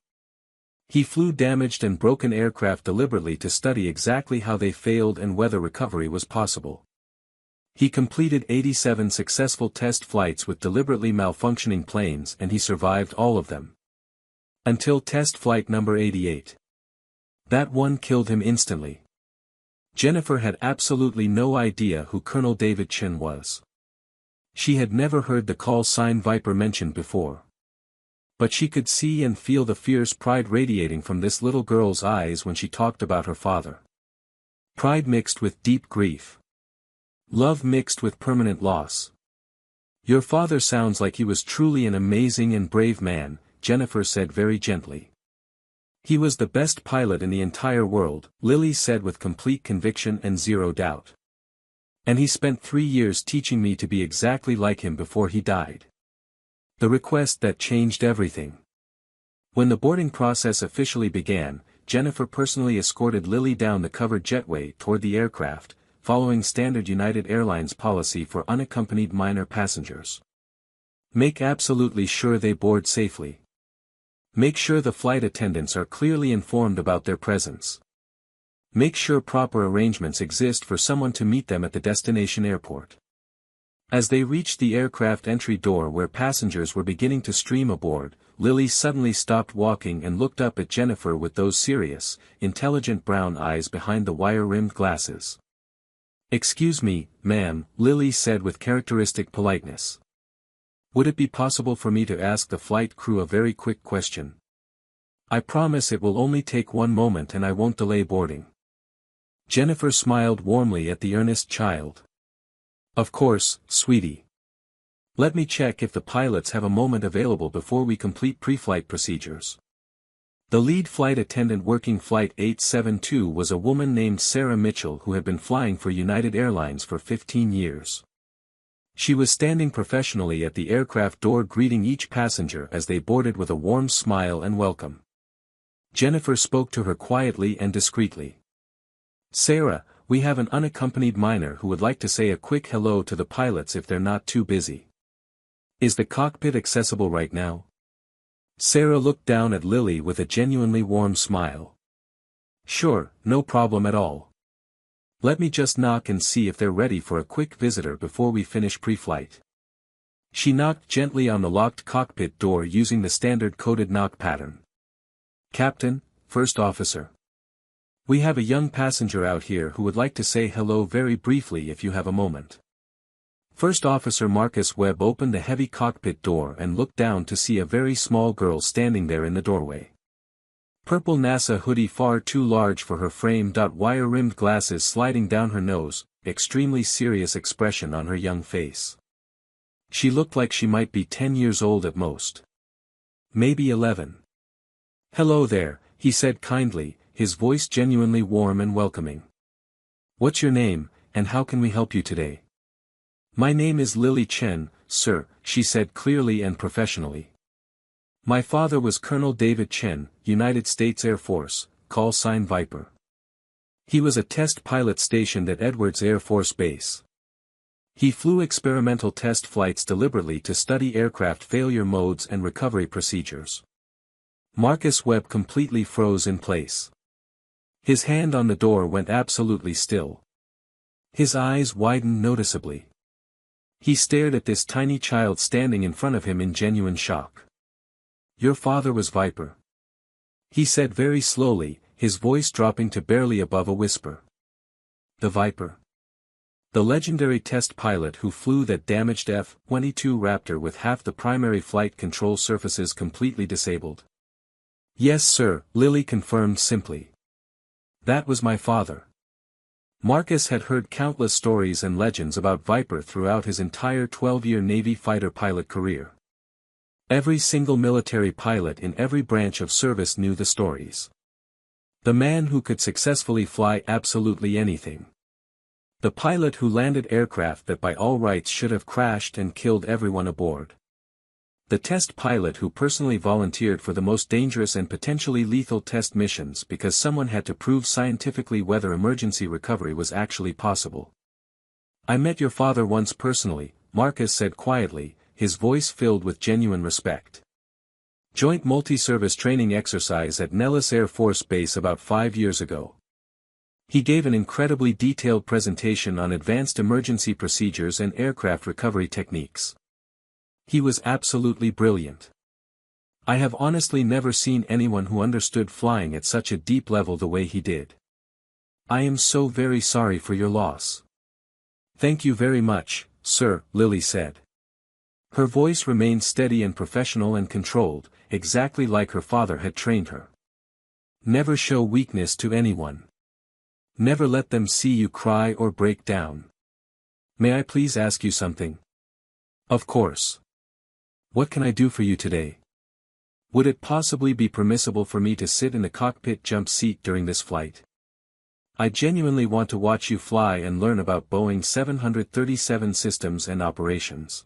He flew damaged and broken aircraft deliberately to study exactly how they failed and whether recovery was possible. He completed 87 successful test flights with deliberately malfunctioning planes and he survived all of them. Until test flight number 88. That one killed him instantly." Jennifer had absolutely no idea who Colonel David Chen was. She had never heard the call sign Viper mentioned before. But she could see and feel the fierce pride radiating from this little girl's eyes when she talked about her father. Pride mixed with deep grief. Love mixed with permanent loss. "Your father sounds like he was truly an amazing and brave man," Jennifer said very gently. "He was the best pilot in the entire world," Lily said with complete conviction and zero doubt. "And he spent 3 years teaching me to be exactly like him before he died." The request that changed everything. When the boarding process officially began, Jennifer personally escorted Lily down the covered jetway toward the aircraft, following standard United Airlines policy for unaccompanied minor passengers. Make absolutely sure they board safely. Make sure the flight attendants are clearly informed about their presence. Make sure proper arrangements exist for someone to meet them at the destination airport. As they reached the aircraft entry door where passengers were beginning to stream aboard, Lily suddenly stopped walking and looked up at Jennifer with those serious, intelligent brown eyes behind the wire-rimmed glasses. "Excuse me, ma'am," Lily said with characteristic politeness. "Would it be possible for me to ask the flight crew a very quick question? I promise it will only take 1 moment and I won't delay boarding." Jennifer smiled warmly at the earnest child. "Of course, sweetie. Let me check if the pilots have a moment available before we complete pre-flight procedures." The lead flight attendant working Flight 872 was a woman named Sarah Mitchell who had been flying for United Airlines for 15 years. She was standing professionally at the aircraft door greeting each passenger as they boarded with a warm smile and welcome. Jennifer spoke to her quietly and discreetly. "Sarah, we have an unaccompanied minor who would like to say a quick hello to the pilots if they're not too busy. Is the cockpit accessible right now?" Sarah looked down at Lily with a genuinely warm smile. "Sure, no problem at all. Let me just knock and see if they're ready for a quick visitor before we finish pre-flight." She knocked gently on the locked cockpit door using the standard coded knock pattern. "Captain, First Officer. We have a young passenger out here who would like to say hello very briefly if you have a moment." First Officer Marcus Webb opened the heavy cockpit door and looked down to see a very small girl standing there in the doorway. Purple NASA hoodie far too large for her frame. Wire-rimmed glasses sliding down her nose, extremely serious expression on her young face. She looked like she might be 10 years old at most. Maybe 11. "Hello there," he said kindly, his voice genuinely warm and welcoming. "What's your name, and how can we help you today?" "My name is Lily Chen, sir," she said clearly and professionally. "My father was Colonel David Chen, United States Air Force, call sign Viper. He was a test pilot stationed at Edwards Air Force Base. He flew experimental test flights deliberately to study aircraft failure modes and recovery procedures." Marcus Webb completely froze in place. His hand on the door went absolutely still. His eyes widened noticeably. He stared at this tiny child standing in front of him in genuine shock. "Your father was Viper," he said very slowly, his voice dropping to barely above a whisper. "The Viper? The legendary test pilot who flew that damaged F-22 Raptor with half the primary flight control surfaces completely disabled?" "Yes sir," Lily confirmed simply. "That was my father." Marcus had heard countless stories and legends about Viper throughout his entire 12-year Navy fighter pilot career. Every single military pilot in every branch of service knew the stories. The man who could successfully fly absolutely anything. The pilot who landed aircraft that by all rights should have crashed and killed everyone aboard. The test pilot who personally volunteered for the most dangerous and potentially lethal test missions because someone had to prove scientifically whether emergency recovery was actually possible. I met your father once personally, Marcus said quietly, his voice filled with genuine respect. Joint multi-service training exercise at Nellis Air Force Base about 5 years ago. He gave an incredibly detailed presentation on advanced emergency procedures and aircraft recovery techniques. He was absolutely brilliant. I have honestly never seen anyone who understood flying at such a deep level the way he did. I am so very sorry for your loss. Thank you very much, sir, Lily said. Her voice remained steady and professional and controlled, exactly like her father had trained her. Never show weakness to anyone. Never let them see you cry or break down. May I please ask you something? Of course. What can I do for you today? Would it possibly be permissible for me to sit in the cockpit jump seat during this flight? I genuinely want to watch you fly and learn about Boeing 737 systems and operations.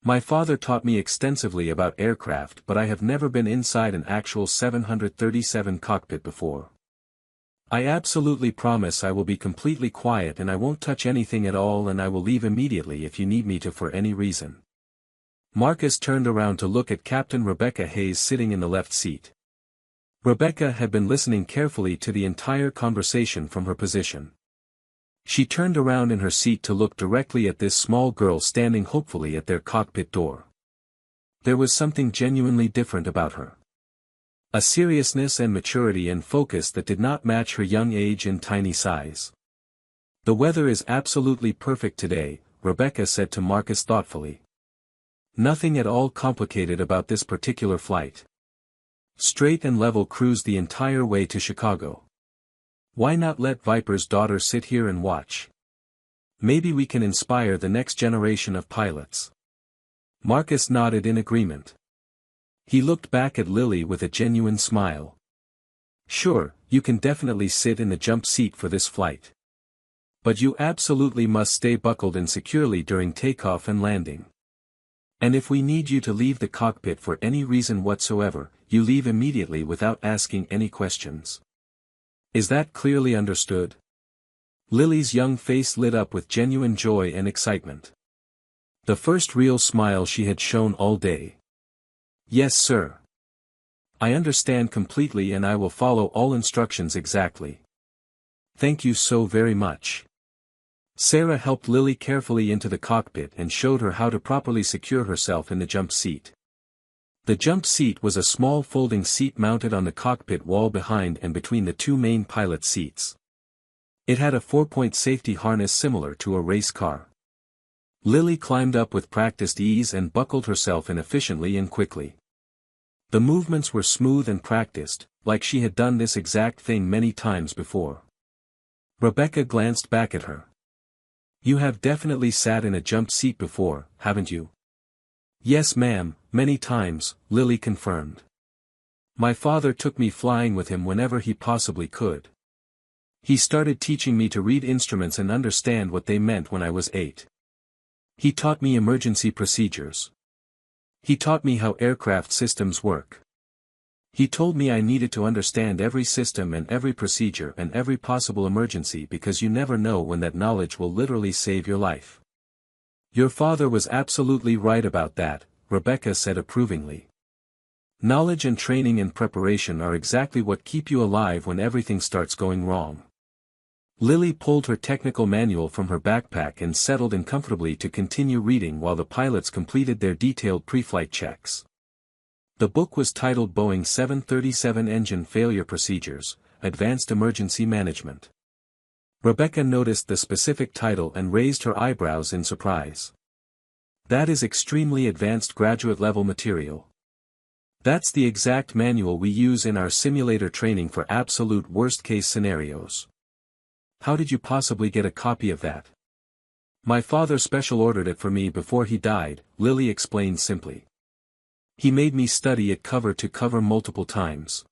My father taught me extensively about aircraft, but I have never been inside an actual 737 cockpit before. I absolutely promise I will be completely quiet and I won't touch anything at all, and I will leave immediately if you need me to for any reason. Marcus turned around to look at Captain Rebecca Hayes sitting in the left seat. Rebecca had been listening carefully to the entire conversation from her position. She turned around in her seat to look directly at this small girl standing hopefully at their cockpit door. There was something genuinely different about her. A seriousness and maturity and focus that did not match her young age and tiny size. The weather is absolutely perfect today, Rebecca said to Marcus thoughtfully. Nothing at all complicated about this particular flight. Straight and level cruise the entire way to Chicago. Why not let Viper's daughter sit here and watch? Maybe we can inspire the next generation of pilots. Marcus nodded in agreement. He looked back at Lily with a genuine smile. Sure, you can definitely sit in the jump seat for this flight. But you absolutely must stay buckled in securely during takeoff and landing. And if we need you to leave the cockpit for any reason whatsoever, you leave immediately without asking any questions. Is that clearly understood? Lily's young face lit up with genuine joy and excitement. The first real smile she had shown all day. Yes, sir. I understand completely and I will follow all instructions exactly. Thank you so very much. Sarah helped Lily carefully into the cockpit and showed her how to properly secure herself in the jump seat. The jump seat was a small folding seat mounted on the cockpit wall behind and between the two main pilot seats. It had a 4-point safety harness similar to a race car. Lily climbed up with practiced ease and buckled herself in efficiently and quickly. The movements were smooth and practiced, like she had done this exact thing many times before. Rebecca glanced back at her. You have definitely sat in a jump seat before, haven't you? Yes, ma'am, many times, Lily confirmed. My father took me flying with him whenever he possibly could. He started teaching me to read instruments and understand what they meant when I was 8. He taught me emergency procedures. He taught me how aircraft systems work. He told me I needed to understand every system and every procedure and every possible emergency because you never know when that knowledge will literally save your life. Your father was absolutely right about that, Rebecca said approvingly. Knowledge and training and preparation are exactly what keep you alive when everything starts going wrong. Lily pulled her technical manual from her backpack and settled in comfortably to continue reading while the pilots completed their detailed pre-flight checks. The book was titled Boeing 737 Engine Failure Procedures, Advanced Emergency Management. Rebecca noticed the specific title and raised her eyebrows in surprise. That is extremely advanced graduate-level material. That's the exact manual we use in our simulator training for absolute worst-case scenarios. How did you possibly get a copy of that? My father special ordered it for me before he died, Lily explained simply. He made me study it cover to cover multiple times.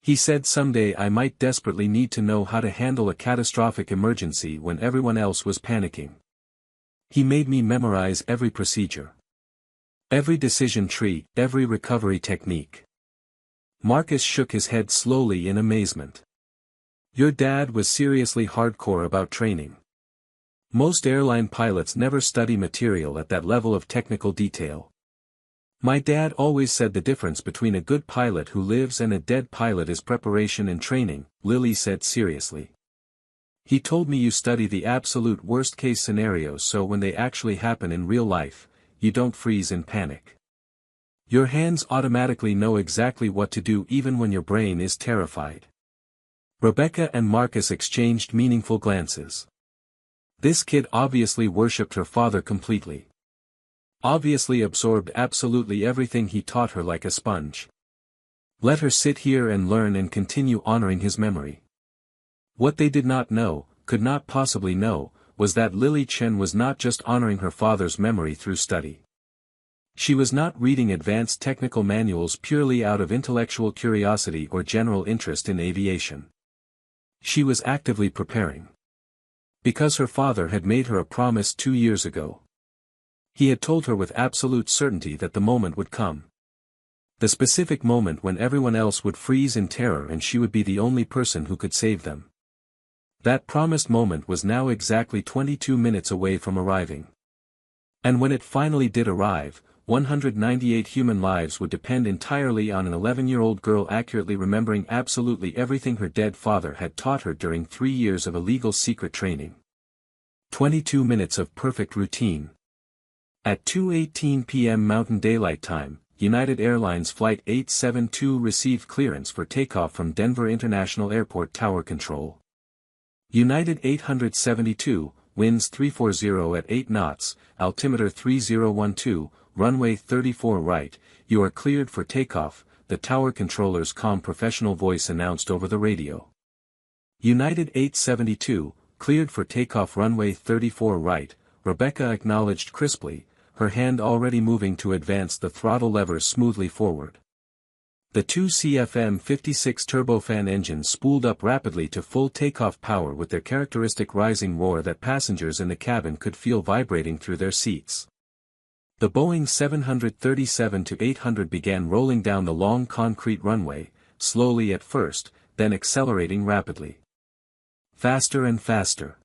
He said someday I might desperately need to know how to handle a catastrophic emergency when everyone else was panicking. He made me memorize every procedure, every decision tree, every recovery technique. Marcus shook his head slowly in amazement. Your dad was seriously hardcore about training. Most airline pilots never study material at that level of technical detail. My dad always said the difference between a good pilot who lives and a dead pilot is preparation and training, Lily said seriously. He told me you study the absolute worst-case scenarios so when they actually happen in real life, you don't freeze in panic. Your hands automatically know exactly what to do even when your brain is terrified. Rebecca and Marcus exchanged meaningful glances. This kid obviously worshipped her father completely. Obviously absorbed absolutely everything he taught her like a sponge. Let her sit here and learn and continue honoring his memory. What they did not know, could not possibly know, was that Lily Chen was not just honoring her father's memory through study. She was not reading advanced technical manuals purely out of intellectual curiosity or general interest in aviation. She was actively preparing. Because her father had made her a promise 2 years ago. He had told her with absolute certainty that the moment would come. The specific moment when everyone else would freeze in terror and she would be the only person who could save them. That promised moment was now exactly 22 minutes away from arriving. And when it finally did arrive, 198 human lives would depend entirely on an 11-year-old girl accurately remembering absolutely everything her dead father had taught her during 3 years of illegal secret training. 22 minutes of perfect routine. At 2:18 p.m. Mountain Daylight Time, United Airlines Flight 872 received clearance for takeoff from Denver International Airport Tower Control. United 872, winds 340 at 8 knots, altimeter 3012, runway 34 right, you are cleared for takeoff, the tower controller's calm professional voice announced over the radio. United 872, cleared for takeoff runway 34 right, Rebecca acknowledged crisply, her hand already moving to advance the throttle levers smoothly forward. The two CFM56 turbofan engines spooled up rapidly to full takeoff power with their characteristic rising roar that passengers in the cabin could feel vibrating through their seats. The Boeing 737-800 began rolling down the long concrete runway, slowly at first, then accelerating rapidly. Faster and faster.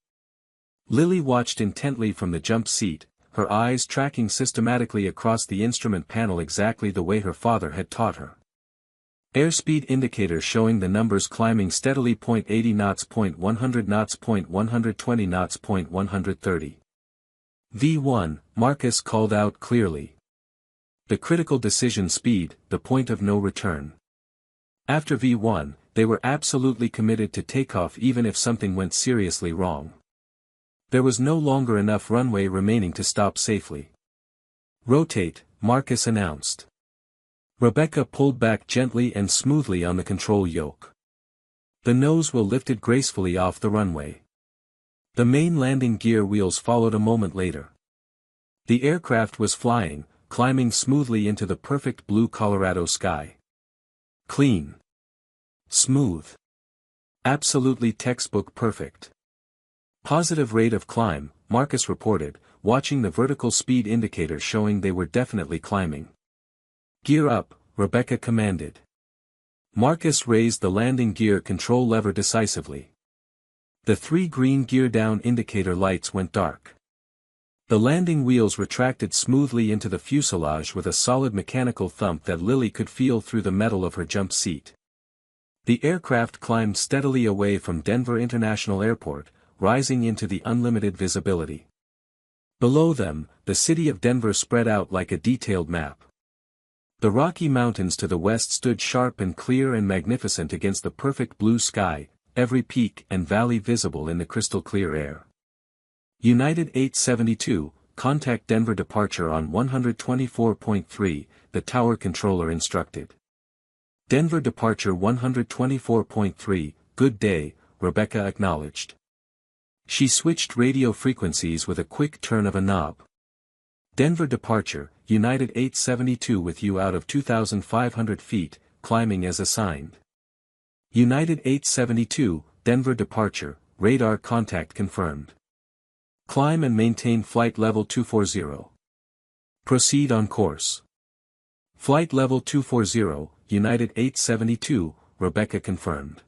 Lily watched intently from the jump seat, her eyes tracking systematically across the instrument panel exactly the way her father had taught her. Airspeed indicator showing the numbers climbing steadily. 80 knots, 100 knots, 120 knots, 130. V1, Marcus called out clearly. The critical decision speed, the point of no return. After V1, they were absolutely committed to takeoff even if something went seriously wrong. There was no longer enough runway remaining to stop safely. Rotate, Marcus announced. Rebecca pulled back gently and smoothly on the control yoke. The nose wheel lifted gracefully off the runway. The main landing gear wheels followed a moment later. The aircraft was flying, climbing smoothly into the perfect blue Colorado sky. Clean. Smooth. Absolutely textbook perfect. Positive rate of climb, Marcus reported, watching the vertical speed indicator showing they were definitely climbing. Gear up, Rebecca commanded. Marcus raised the landing gear control lever decisively. The 3 green gear down indicator lights went dark. The landing wheels retracted smoothly into the fuselage with a solid mechanical thump that Lily could feel through the metal of her jump seat. The aircraft climbed steadily away from Denver International Airport, rising into the unlimited visibility. Below them, the city of Denver spread out like a detailed map. The Rocky Mountains to the west stood sharp and clear and magnificent against the perfect blue sky, every peak and valley visible in the crystal clear air. United 872, contact Denver departure on 124.3, the tower controller instructed. Denver departure 124.3, good day, Rebecca acknowledged. She switched radio frequencies with a quick turn of a knob. Denver departure, United 872 with you out of 2,500 feet, climbing as assigned. United 872, Denver departure, radar contact confirmed. Climb and maintain flight level 240. Proceed on course. Flight level 240, United 872, Rebecca confirmed.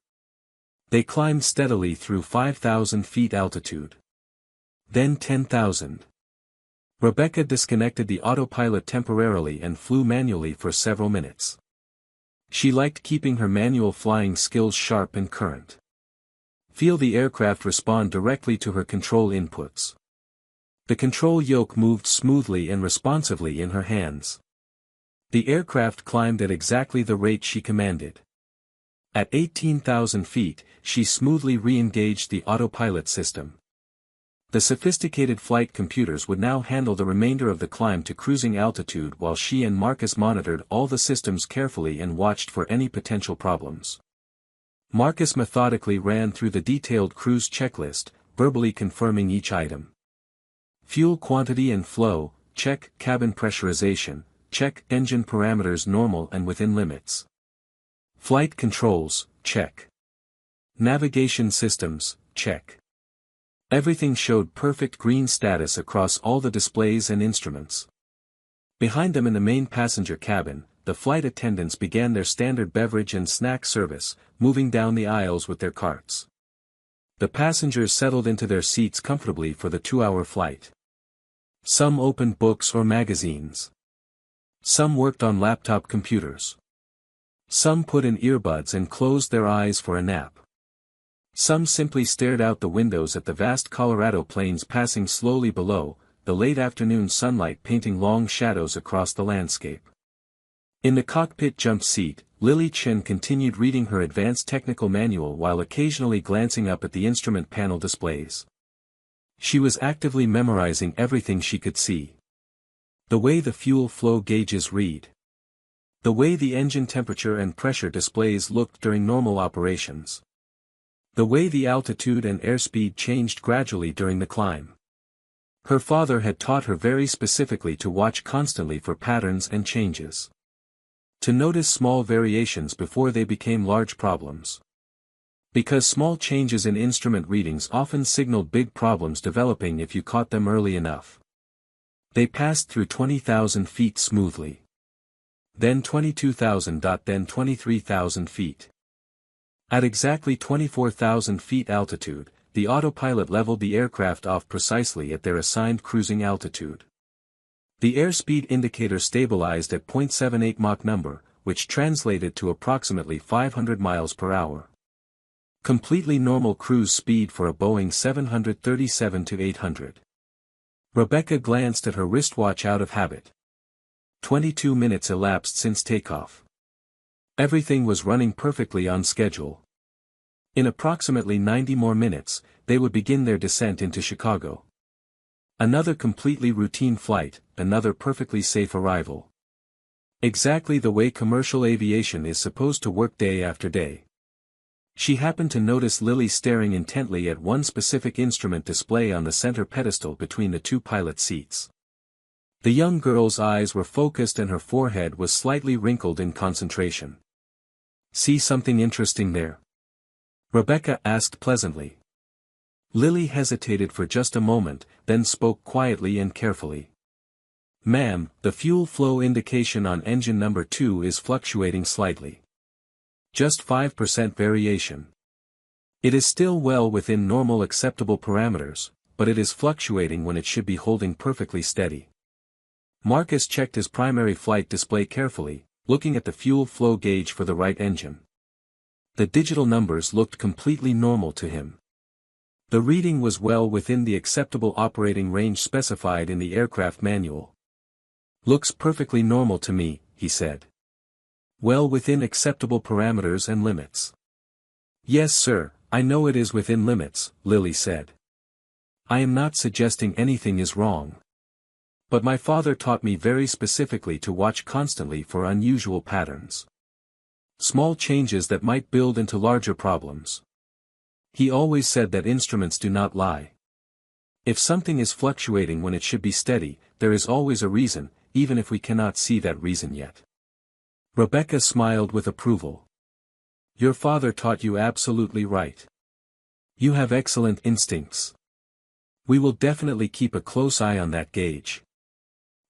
They climbed steadily through 5,000 feet altitude. Then 10,000. Rebecca disconnected the autopilot temporarily and flew manually for several minutes. She liked keeping her manual flying skills sharp and current. Feel the aircraft respond directly to her control inputs. The control yoke moved smoothly and responsively in her hands. The aircraft climbed at exactly the rate she commanded. At 18,000 feet, she smoothly re-engaged the autopilot system. The sophisticated flight computers would now handle the remainder of the climb to cruising altitude while she and Marcus monitored all the systems carefully and watched for any potential problems. Marcus methodically ran through the detailed cruise checklist, verbally confirming each item. Fuel quantity and flow, check. Cabin pressurization, check. Engine parameters normal and within limits. Flight controls, check. Navigation systems, check. Everything showed perfect green status across all the displays and instruments. Behind them in the main passenger cabin, the flight attendants began their standard beverage and snack service, moving down the aisles with their carts. The passengers settled into their seats comfortably for the 2-hour flight. Some opened books or magazines. Some worked on laptop computers. Some put in earbuds and closed their eyes for a nap. Some simply stared out the windows at the vast Colorado plains passing slowly below, the late afternoon sunlight painting long shadows across the landscape. In the cockpit jump seat, Lily Chen continued reading her advanced technical manual while occasionally glancing up at the instrument panel displays. She was actively memorizing everything she could see. The way the fuel flow gauges read. The way the engine temperature and pressure displays looked during normal operations. The way the altitude and airspeed changed gradually during the climb. Her father had taught her very specifically to watch constantly for patterns and changes. To notice small variations before they became large problems. Because small changes in instrument readings often signaled big problems developing if you caught them early enough. They passed through 20,000 feet smoothly. Then 22,000. Then 23,000 feet. At exactly 24,000 feet altitude, the autopilot leveled the aircraft off precisely at their assigned cruising altitude. The airspeed indicator stabilized at 0.78 Mach number, which translated to approximately 500 miles per hour. Completely normal cruise speed for a Boeing 737-800. Rebecca glanced at her wristwatch out of habit. 22 minutes elapsed since takeoff. Everything was running perfectly on schedule. In approximately 90 more minutes, they would begin their descent into Chicago. Another completely routine flight, another perfectly safe arrival. Exactly the way commercial aviation is supposed to work day after day. She happened to notice Lily staring intently at one specific instrument display on the center pedestal between the two pilot seats. The young girl's eyes were focused and her forehead was slightly wrinkled in concentration. "See something interesting there?" Rebecca asked pleasantly. Lily hesitated for just a moment, then spoke quietly and carefully. "Ma'am, the fuel flow indication on engine number 2 is fluctuating slightly. Just 5% variation. It is still well within normal acceptable parameters, but it is fluctuating when it should be holding perfectly steady." Marcus checked his primary flight display carefully, looking at the fuel flow gauge for the right engine. The digital numbers looked completely normal to him. The reading was well within the acceptable operating range specified in the aircraft manual. "Looks perfectly normal to me," he said. "Well within acceptable parameters and limits." "Yes sir, I know it is within limits," Lily said. "I am not suggesting anything is wrong. But my father taught me very specifically to watch constantly for unusual patterns. Small changes that might build into larger problems. He always said that instruments do not lie. If something is fluctuating when it should be steady, there is always a reason, even if we cannot see that reason yet. Rebecca smiled with approval. Your father taught you absolutely right. You have excellent instincts. We will definitely keep a close eye on that gauge.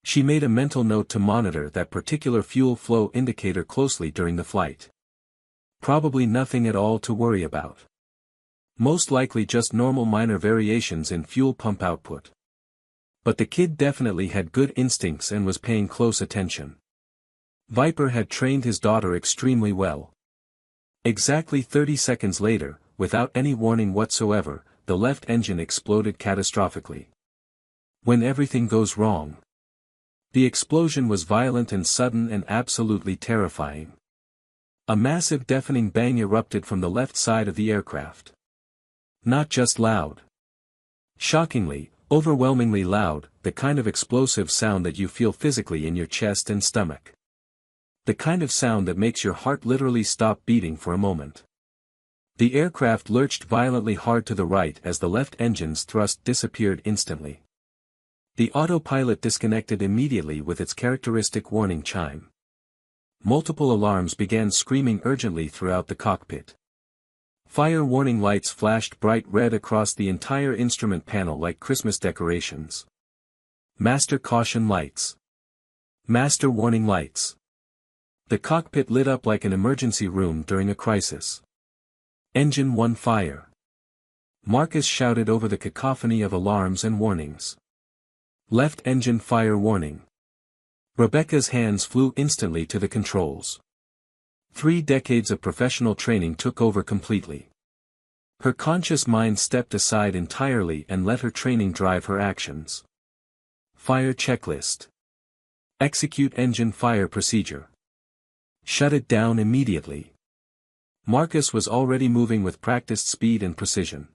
She made a mental note to monitor that particular fuel flow indicator closely during the flight. Probably nothing at all to worry about. Most likely just normal minor variations in fuel pump output. But the kid definitely had good instincts and was paying close attention. Viper had trained his daughter extremely well. Exactly 30 seconds later, without any warning whatsoever, the left engine exploded catastrophically. When everything goes wrong. The explosion was violent and sudden and absolutely terrifying. A massive deafening bang erupted from the left side of the aircraft. Not just loud. Shockingly, overwhelmingly loud, the kind of explosive sound that you feel physically in your chest and stomach. The kind of sound that makes your heart literally stop beating for a moment. The aircraft lurched violently hard to the right as the left engine's thrust disappeared instantly. The autopilot disconnected immediately with its characteristic warning chime. Multiple alarms began screaming urgently throughout the cockpit. Fire warning lights flashed bright red across the entire instrument panel like Christmas decorations. Master caution lights. Master warning lights. The cockpit lit up like an emergency room during a crisis. Engine 1 fire. Marcus shouted over the cacophony of alarms and warnings. Left engine fire warning. Rebecca's hands flew instantly to the controls. 3 decades of professional training took over completely. Her conscious mind stepped aside entirely and let her training drive her actions. Fire checklist. Execute engine fire procedure. Shut it down immediately. Marcus was already moving with practiced speed and precision.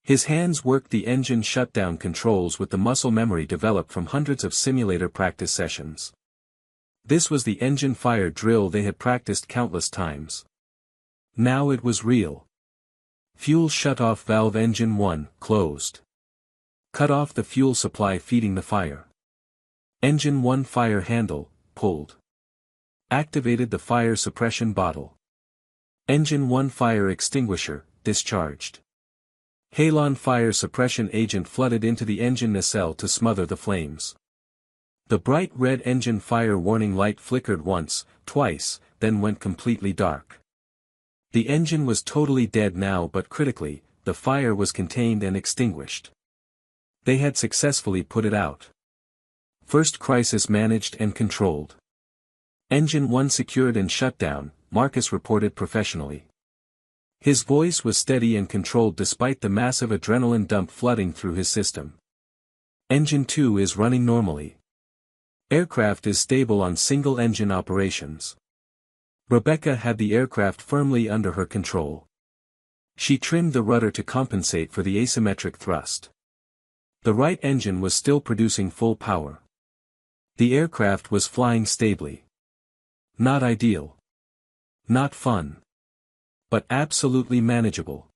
His hands worked the engine shutdown controls with the muscle memory developed from hundreds of simulator practice sessions. This was the engine fire drill they had practiced countless times. Now it was real. Fuel shut-off valve engine 1, closed. Cut off the fuel supply feeding the fire. Engine 1 fire handle, pulled. Activated the fire suppression bottle. Engine 1 fire extinguisher, discharged. Halon fire suppression agent flooded into the engine nacelle to smother the flames. The bright red engine fire warning light flickered once, twice, then went completely dark. The engine was totally dead now, but critically, the fire was contained and extinguished. They had successfully put it out. First crisis managed and controlled. Engine 1 secured and shut down, Marcus reported professionally. His voice was steady and controlled despite the massive adrenaline dump flooding through his system. Engine 2 is running normally. Aircraft is stable on single-engine operations. Rebecca had the aircraft firmly under her control. She trimmed the rudder to compensate for the asymmetric thrust. The right engine was still producing full power. The aircraft was flying stably. Not ideal. Not fun. But absolutely manageable.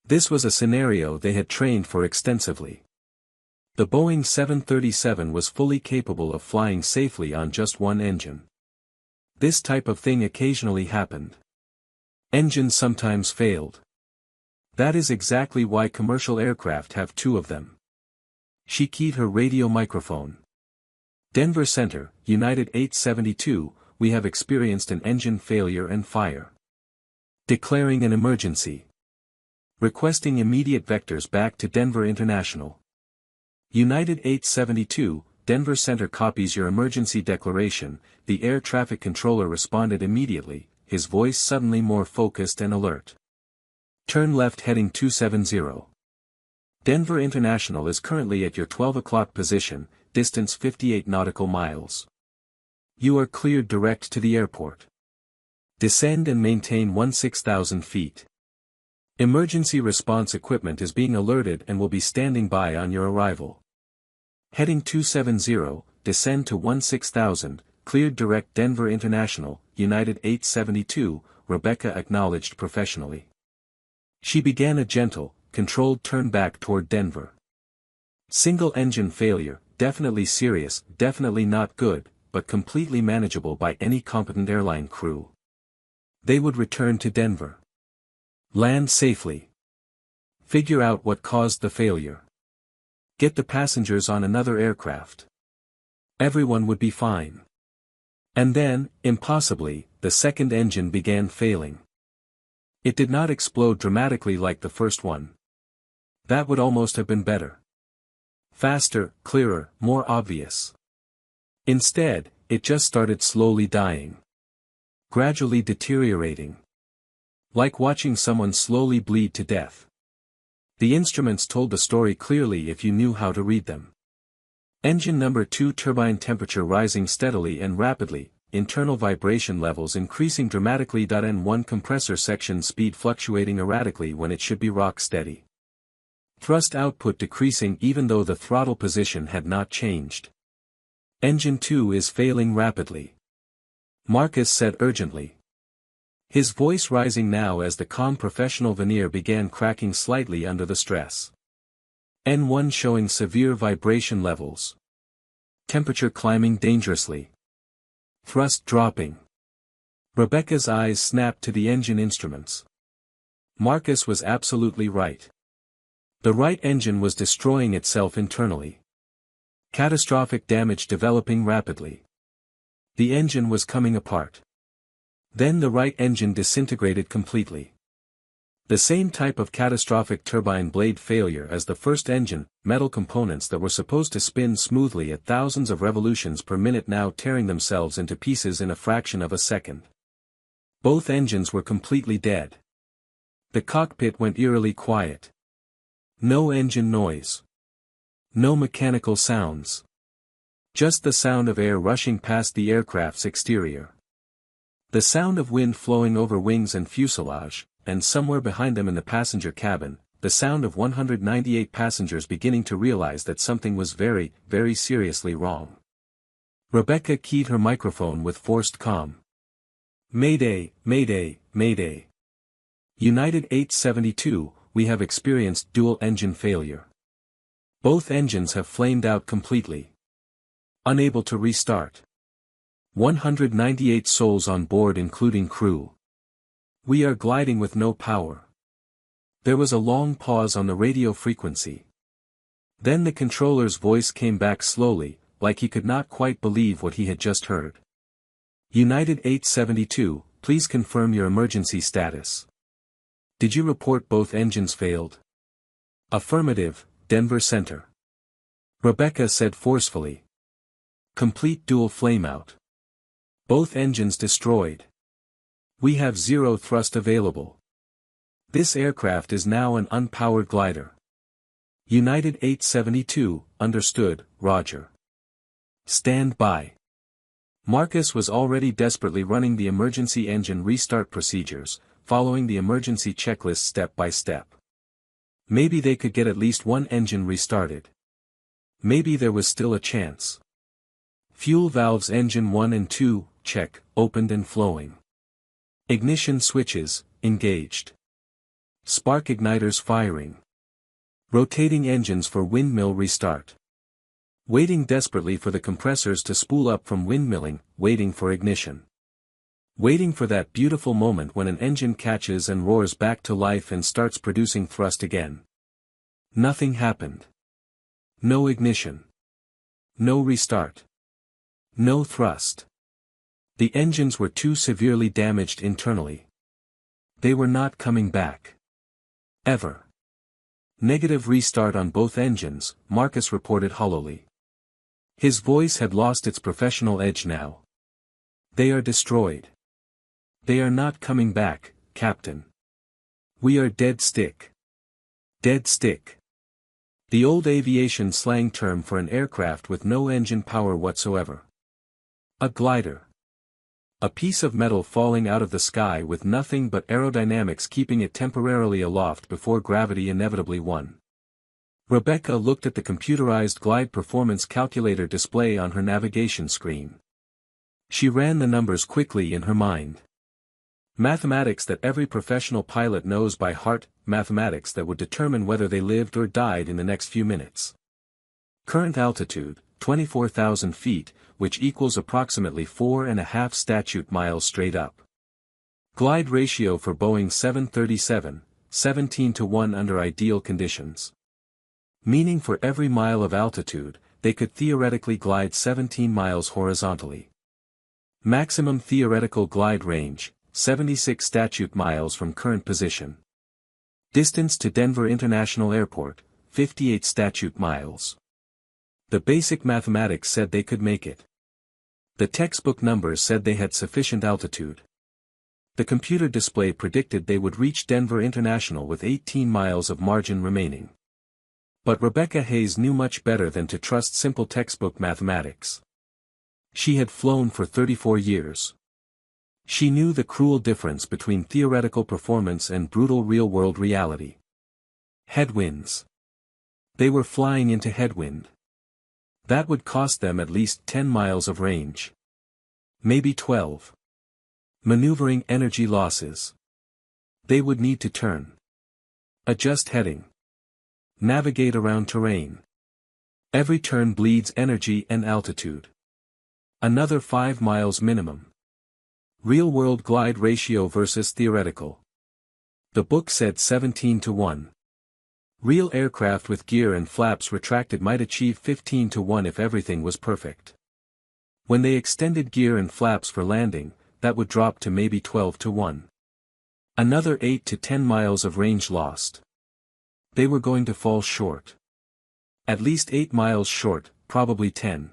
This was a scenario they had trained for extensively. The Boeing 737 was fully capable of flying safely on just one engine. This type of thing occasionally happened. Engines sometimes failed. That is exactly why commercial aircraft have 2 of them. She keyed her radio microphone. Denver Center, United 872, we have experienced an engine failure and fire. Declaring an emergency. Requesting immediate vectors back to Denver International. United 872, Denver Center copies your emergency declaration. The air traffic controller responded immediately, his voice suddenly more focused and alert. Turn left heading 270. Denver International is currently at your 12 o'clock position, distance 58 nautical miles. You are cleared direct to the airport. Descend and maintain 16,000 feet. Emergency response equipment is being alerted and will be standing by on your arrival. Heading 270, descend to 16,000, cleared direct Denver International, United 872, Rebecca acknowledged professionally. She began a gentle, controlled turn back toward Denver. Single engine failure, definitely serious, definitely not good, but completely manageable by any competent airline crew. They would return to Denver. Land safely. Figure out what caused the failure. Get the passengers on another aircraft. Everyone would be fine. And then, impossibly, the second engine began failing. It did not explode dramatically like the first one. That would almost have been better. Faster, clearer, more obvious. Instead, it just started slowly dying. Gradually deteriorating. Like watching someone slowly bleed to death. The instruments told the story clearly if you knew how to read them. Engine number 2 turbine temperature rising steadily and rapidly, internal vibration levels increasing dramatically. N1 compressor section speed fluctuating erratically when it should be rock steady. Thrust output decreasing even though the throttle position had not changed. Engine 2 is failing rapidly. Marcus said urgently. His voice rising now as the calm professional veneer began cracking slightly under the stress. N1 showing severe vibration levels. Temperature climbing dangerously. Thrust dropping. Rebecca's eyes snapped to the engine instruments. Marcus was absolutely right. The right engine was destroying itself internally. Catastrophic damage developing rapidly. The engine was coming apart. Then the right engine disintegrated completely. The same type of catastrophic turbine blade failure as the first engine, metal components that were supposed to spin smoothly at thousands of revolutions per minute now tearing themselves into pieces in a fraction of a second. Both engines were completely dead. The cockpit went eerily quiet. No engine noise. No mechanical sounds. Just the sound of air rushing past the aircraft's exterior. The sound of wind flowing over wings and fuselage, and somewhere behind them in the passenger cabin, the sound of 198 passengers beginning to realize that something was very, very seriously wrong. Rebecca keyed her microphone with forced calm. Mayday, Mayday, Mayday. United 872, we have experienced dual engine failure. Both engines have flamed out completely. Unable to restart. 198 souls on board including crew. We are gliding with no power. There was a long pause on the radio frequency. Then the controller's voice came back slowly, like he could not quite believe what he had just heard. United 872, please confirm your emergency status. Did you report both engines failed? Affirmative, Denver Center. Rebecca said forcefully. Complete dual flameout. Both engines destroyed. We have zero thrust available. This aircraft is now an unpowered glider. United 872, understood, Roger. Stand by. Marcus was already desperately running the emergency engine restart procedures, following the emergency checklist step by step. Maybe they could get at least one engine restarted. Maybe there was still a chance. Fuel valves engine 1 and 2, check, opened and flowing. Ignition switches, engaged. Spark igniters firing. Rotating engines for windmill restart. Waiting desperately for the compressors to spool up from windmilling, waiting for ignition. Waiting for that beautiful moment when an engine catches and roars back to life and starts producing thrust again. Nothing happened. No ignition. No restart. No thrust. The engines were too severely damaged internally. They were not coming back. Ever. Negative restart on both engines, Marcus reported hollowly. His voice had lost its professional edge now. They are destroyed. They are not coming back, Captain. We are dead stick. Dead stick. The old aviation slang term for an aircraft with no engine power whatsoever. A glider. A piece of metal falling out of the sky with nothing but aerodynamics keeping it temporarily aloft before gravity inevitably won. Rebecca looked at the computerized glide performance calculator display on her navigation screen. She ran the numbers quickly in her mind. Mathematics that every professional pilot knows by heart, mathematics that would determine whether they lived or died in the next few minutes. Current altitude, 24,000 feet, which equals approximately 4.5 statute miles straight up. Glide ratio for Boeing 737, 17:1 under ideal conditions. Meaning for every mile of altitude, they could theoretically glide 17 miles horizontally. Maximum theoretical glide range, 76 statute miles from current position. Distance to Denver International Airport, 58 statute miles. The basic mathematics said they could make it. The textbook numbers said they had sufficient altitude. The computer display predicted they would reach Denver International with 18 miles of margin remaining. But Rebecca Hayes knew much better than to trust simple textbook mathematics. She had flown for 34 years. She knew the cruel difference between theoretical performance and brutal real-world reality. Headwinds. They were flying into headwind. That would cost them at least 10 miles of range. Maybe 12. Maneuvering energy losses. They would need to turn. Adjust heading. Navigate around terrain. Every turn bleeds energy and altitude. Another 5 miles minimum. Real-world glide ratio versus theoretical. The book said 17:1. Real aircraft with gear and flaps retracted might achieve 15:1 if everything was perfect. When they extended gear and flaps for landing, that would drop to maybe 12:1. Another 8 to 10 miles of range lost. They were going to fall short. At least 8 miles short, probably 10.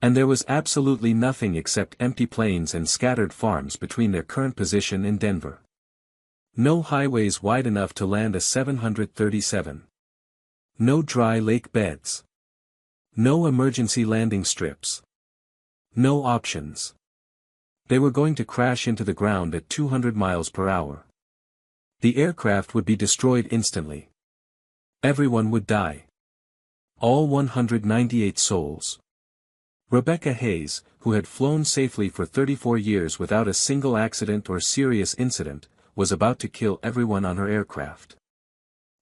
And there was absolutely nothing except empty plains and scattered farms between their current position and Denver. No highways wide enough to land a 737. No dry lake beds. No emergency landing strips. No options. They were going to crash into the ground at 200 miles per hour. The aircraft would be destroyed instantly. Everyone would die. All 198 souls. Rebecca Hayes, who had flown safely for 34 years without a single accident or serious incident, was about to kill everyone on her aircraft.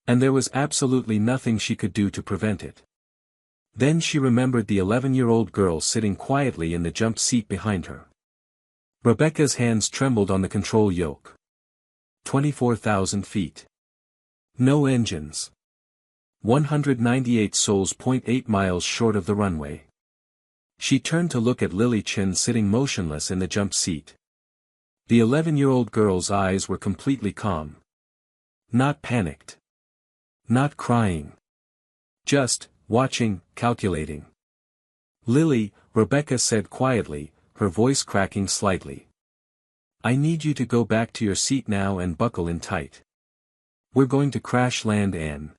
And there was absolutely nothing she could do to prevent it. Then she remembered the 11-year-old girl sitting quietly in the jump seat behind her. Rebecca's hands trembled on the control yoke. 24,000 feet. No engines. 198 souls. 0.8 miles short of the runway. She turned to look at Lily Chen sitting motionless in the jump seat. The 11-year-old girl's eyes were completely calm. Not panicked. Not crying. Just, watching, calculating. Lily, Rebecca said quietly, her voice cracking slightly. I need you to go back to your seat now and buckle in tight. We're going to crash land and...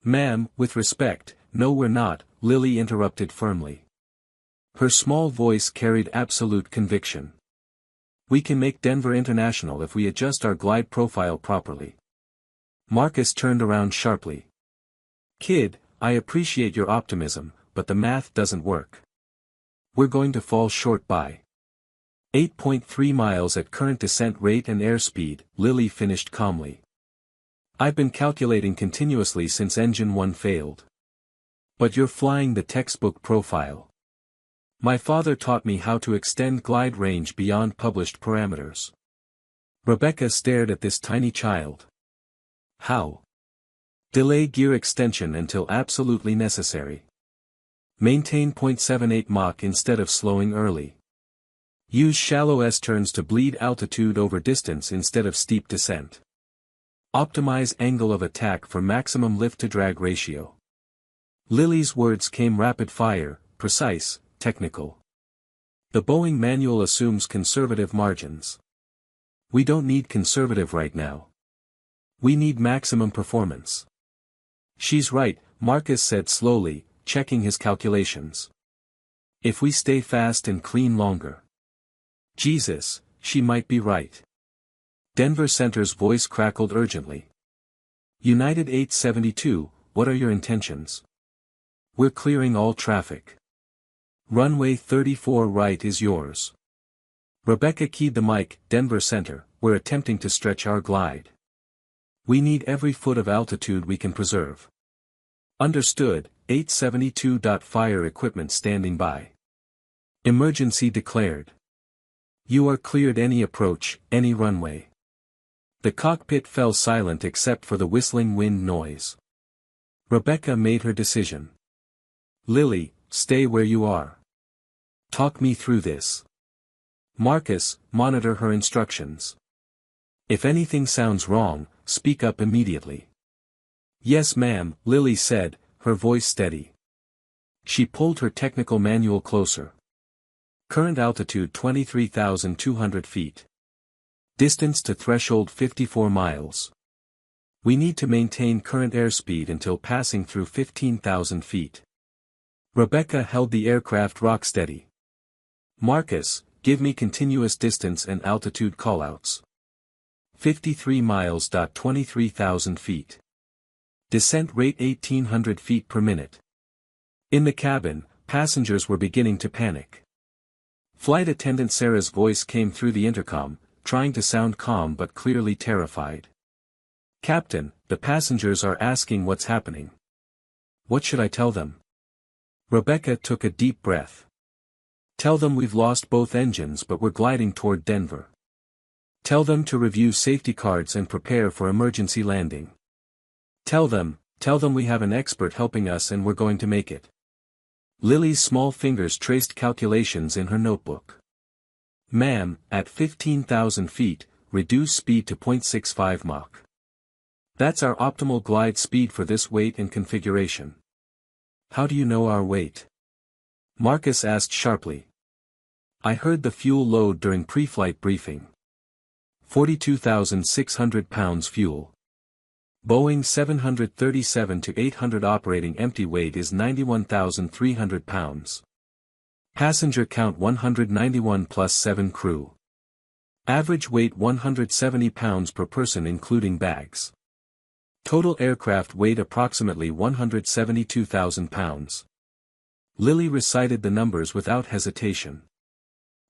Ma'am, with respect, no we're not, Lily interrupted firmly. Her small voice carried absolute conviction. We can make Denver International if we adjust our glide profile properly. Marcus turned around sharply. Kid, I appreciate your optimism, but the math doesn't work. We're going to fall short by 8.3 miles at current descent rate and airspeed, Lily finished calmly. I've been calculating continuously since Engine 1 failed. But you're flying the textbook profile. My father taught me how to extend glide range beyond published parameters. Rebecca stared at this tiny child. How? Delay gear extension until absolutely necessary. Maintain 0.78 Mach instead of slowing early. Use shallow S-turns to bleed altitude over distance instead of steep descent. Optimize angle of attack for maximum lift-to-drag ratio. Lily's words came rapid-fire, precise, technical. The Boeing manual assumes conservative margins. We don't need conservative right now. We need maximum performance. She's right, Marcus said slowly, checking his calculations. If we stay fast and clean longer. Jesus, she might be right. Denver Center's voice crackled urgently. United 872, what are your intentions? We're clearing all traffic. Runway 34 right is yours. Rebecca keyed the mic. Denver Center, we're attempting to stretch our glide. We need every foot of altitude we can preserve. Understood, 872. Fire equipment standing by. Emergency declared. You are cleared any approach, any runway. The cockpit fell silent except for the whistling wind noise. Rebecca made her decision. Lily, stay where you are. Talk me through this. Marcus, monitor her instructions. If anything sounds wrong, speak up immediately. Yes ma'am, Lily said, her voice steady. She pulled her technical manual closer. Current altitude 23,200 feet. Distance to threshold 54 miles. We need to maintain current airspeed until passing through 15,000 feet. Rebecca held the aircraft rock steady. Marcus, give me continuous distance and altitude callouts. 53 miles. 23,000 feet. Descent rate 1,800 feet per minute. In the cabin, passengers were beginning to panic. Flight attendant Sarah's voice came through the intercom, trying to sound calm but clearly terrified. Captain, the passengers are asking what's happening. What should I tell them? Rebecca took a deep breath. Tell them we've lost both engines but we're gliding toward Denver. Tell them to review safety cards and prepare for emergency landing. Tell them we have an expert helping us and we're going to make it. Lily's small fingers traced calculations in her notebook. Ma'am, at 15,000 feet, reduce speed to 0.65 Mach. That's our optimal glide speed for this weight and configuration. How do you know our weight? Marcus asked sharply. I heard the fuel load during pre-flight briefing. 42,600 pounds fuel. Boeing 737-800 operating empty weight is 91,300 pounds. Passenger count 191 plus 7 crew. Average weight 170 pounds per person including bags. Total aircraft weight approximately 172,000 pounds. Lily recited the numbers without hesitation.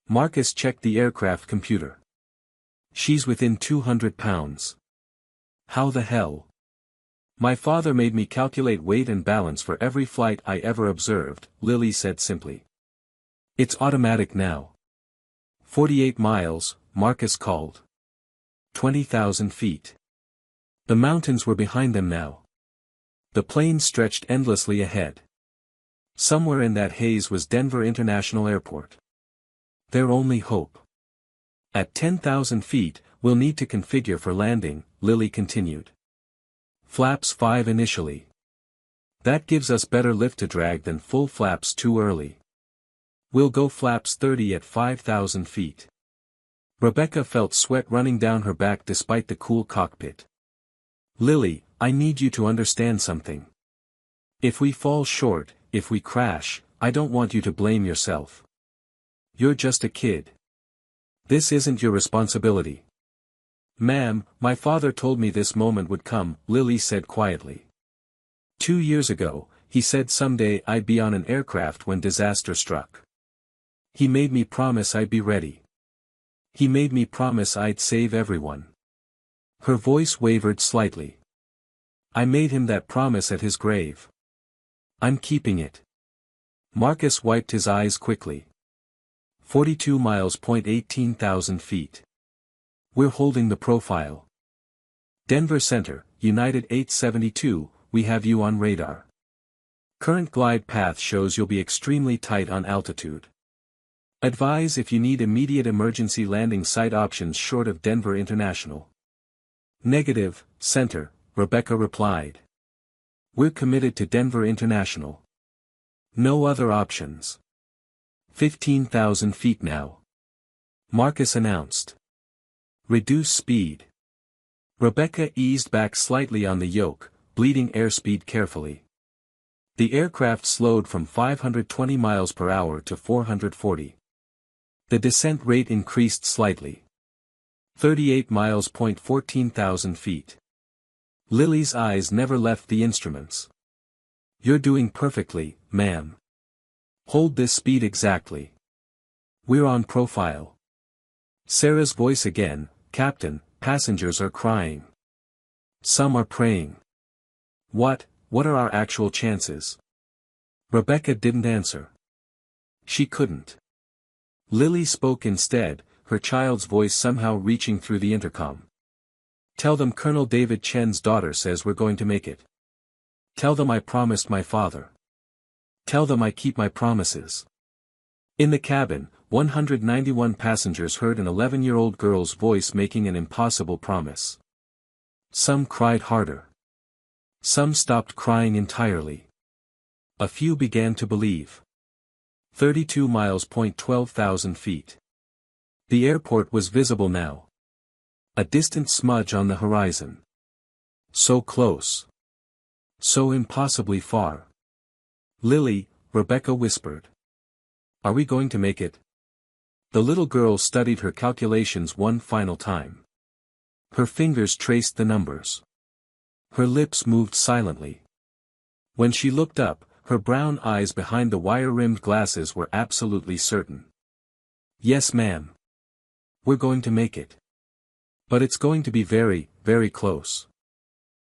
Marcus checked the aircraft computer. She's within 200 pounds. How the hell? My father made me calculate weight and balance for every flight I ever observed, Lily said simply. It's automatic now. 48 miles, Marcus called. 20,000 feet. The mountains were behind them now. The plain stretched endlessly ahead. Somewhere in that haze was Denver International Airport. Their only hope. At 10,000 feet, we'll need to configure for landing, Lily continued. Flaps 5 initially. That gives us better lift to drag than full flaps too early. We'll go flaps 30 at 5,000 feet. Rebecca felt sweat running down her back despite the cool cockpit. Lily, I need you to understand something. If we fall short, if we crash, I don't want you to blame yourself. You're just a kid. This isn't your responsibility. Ma'am, my father told me this moment would come, Lily said quietly. 2 years ago, he said someday I'd be on an aircraft when disaster struck. He made me promise I'd be ready. He made me promise I'd save everyone. Her voice wavered slightly. I made him that promise at his grave. I'm keeping it. Marcus wiped his eyes quickly. 42 miles. 18,000 feet. We're holding the profile. Denver Center, United 872, we have you on radar. Current glide path shows you'll be extremely tight on altitude. Advise if you need immediate emergency landing site options short of Denver International. Negative, Center, Rebecca replied. We're committed to Denver International. No other options. 15,000 feet now. Marcus announced. Reduce speed. Rebecca eased back slightly on the yoke, bleeding airspeed carefully. The aircraft slowed from 520 miles per hour to 440. The descent rate increased slightly. 38 miles. 14,000 feet. Lily's eyes never left the instruments. You're doing perfectly, ma'am. Hold this speed exactly. We're on profile. Sarah's voice again, Captain, passengers are crying. Some are praying. What are our actual chances? Rebecca didn't answer. She couldn't. Lily spoke instead, her child's voice somehow reaching through the intercom. Tell them Colonel David Chen's daughter says we're going to make it. Tell them I promised my father. Tell them I keep my promises. In the cabin, 191 passengers heard an 11-year-old girl's voice making an impossible promise. Some cried harder. Some stopped crying entirely. A few began to believe. 32 miles. 12,000 feet. The airport was visible now. A distant smudge on the horizon. So close. So impossibly far. Lily, Rebecca whispered. Are we going to make it? The little girl studied her calculations one final time. Her fingers traced the numbers. Her lips moved silently. When she looked up, her brown eyes behind the wire-rimmed glasses were absolutely certain. Yes, ma'am. We're going to make it. But it's going to be very, very close.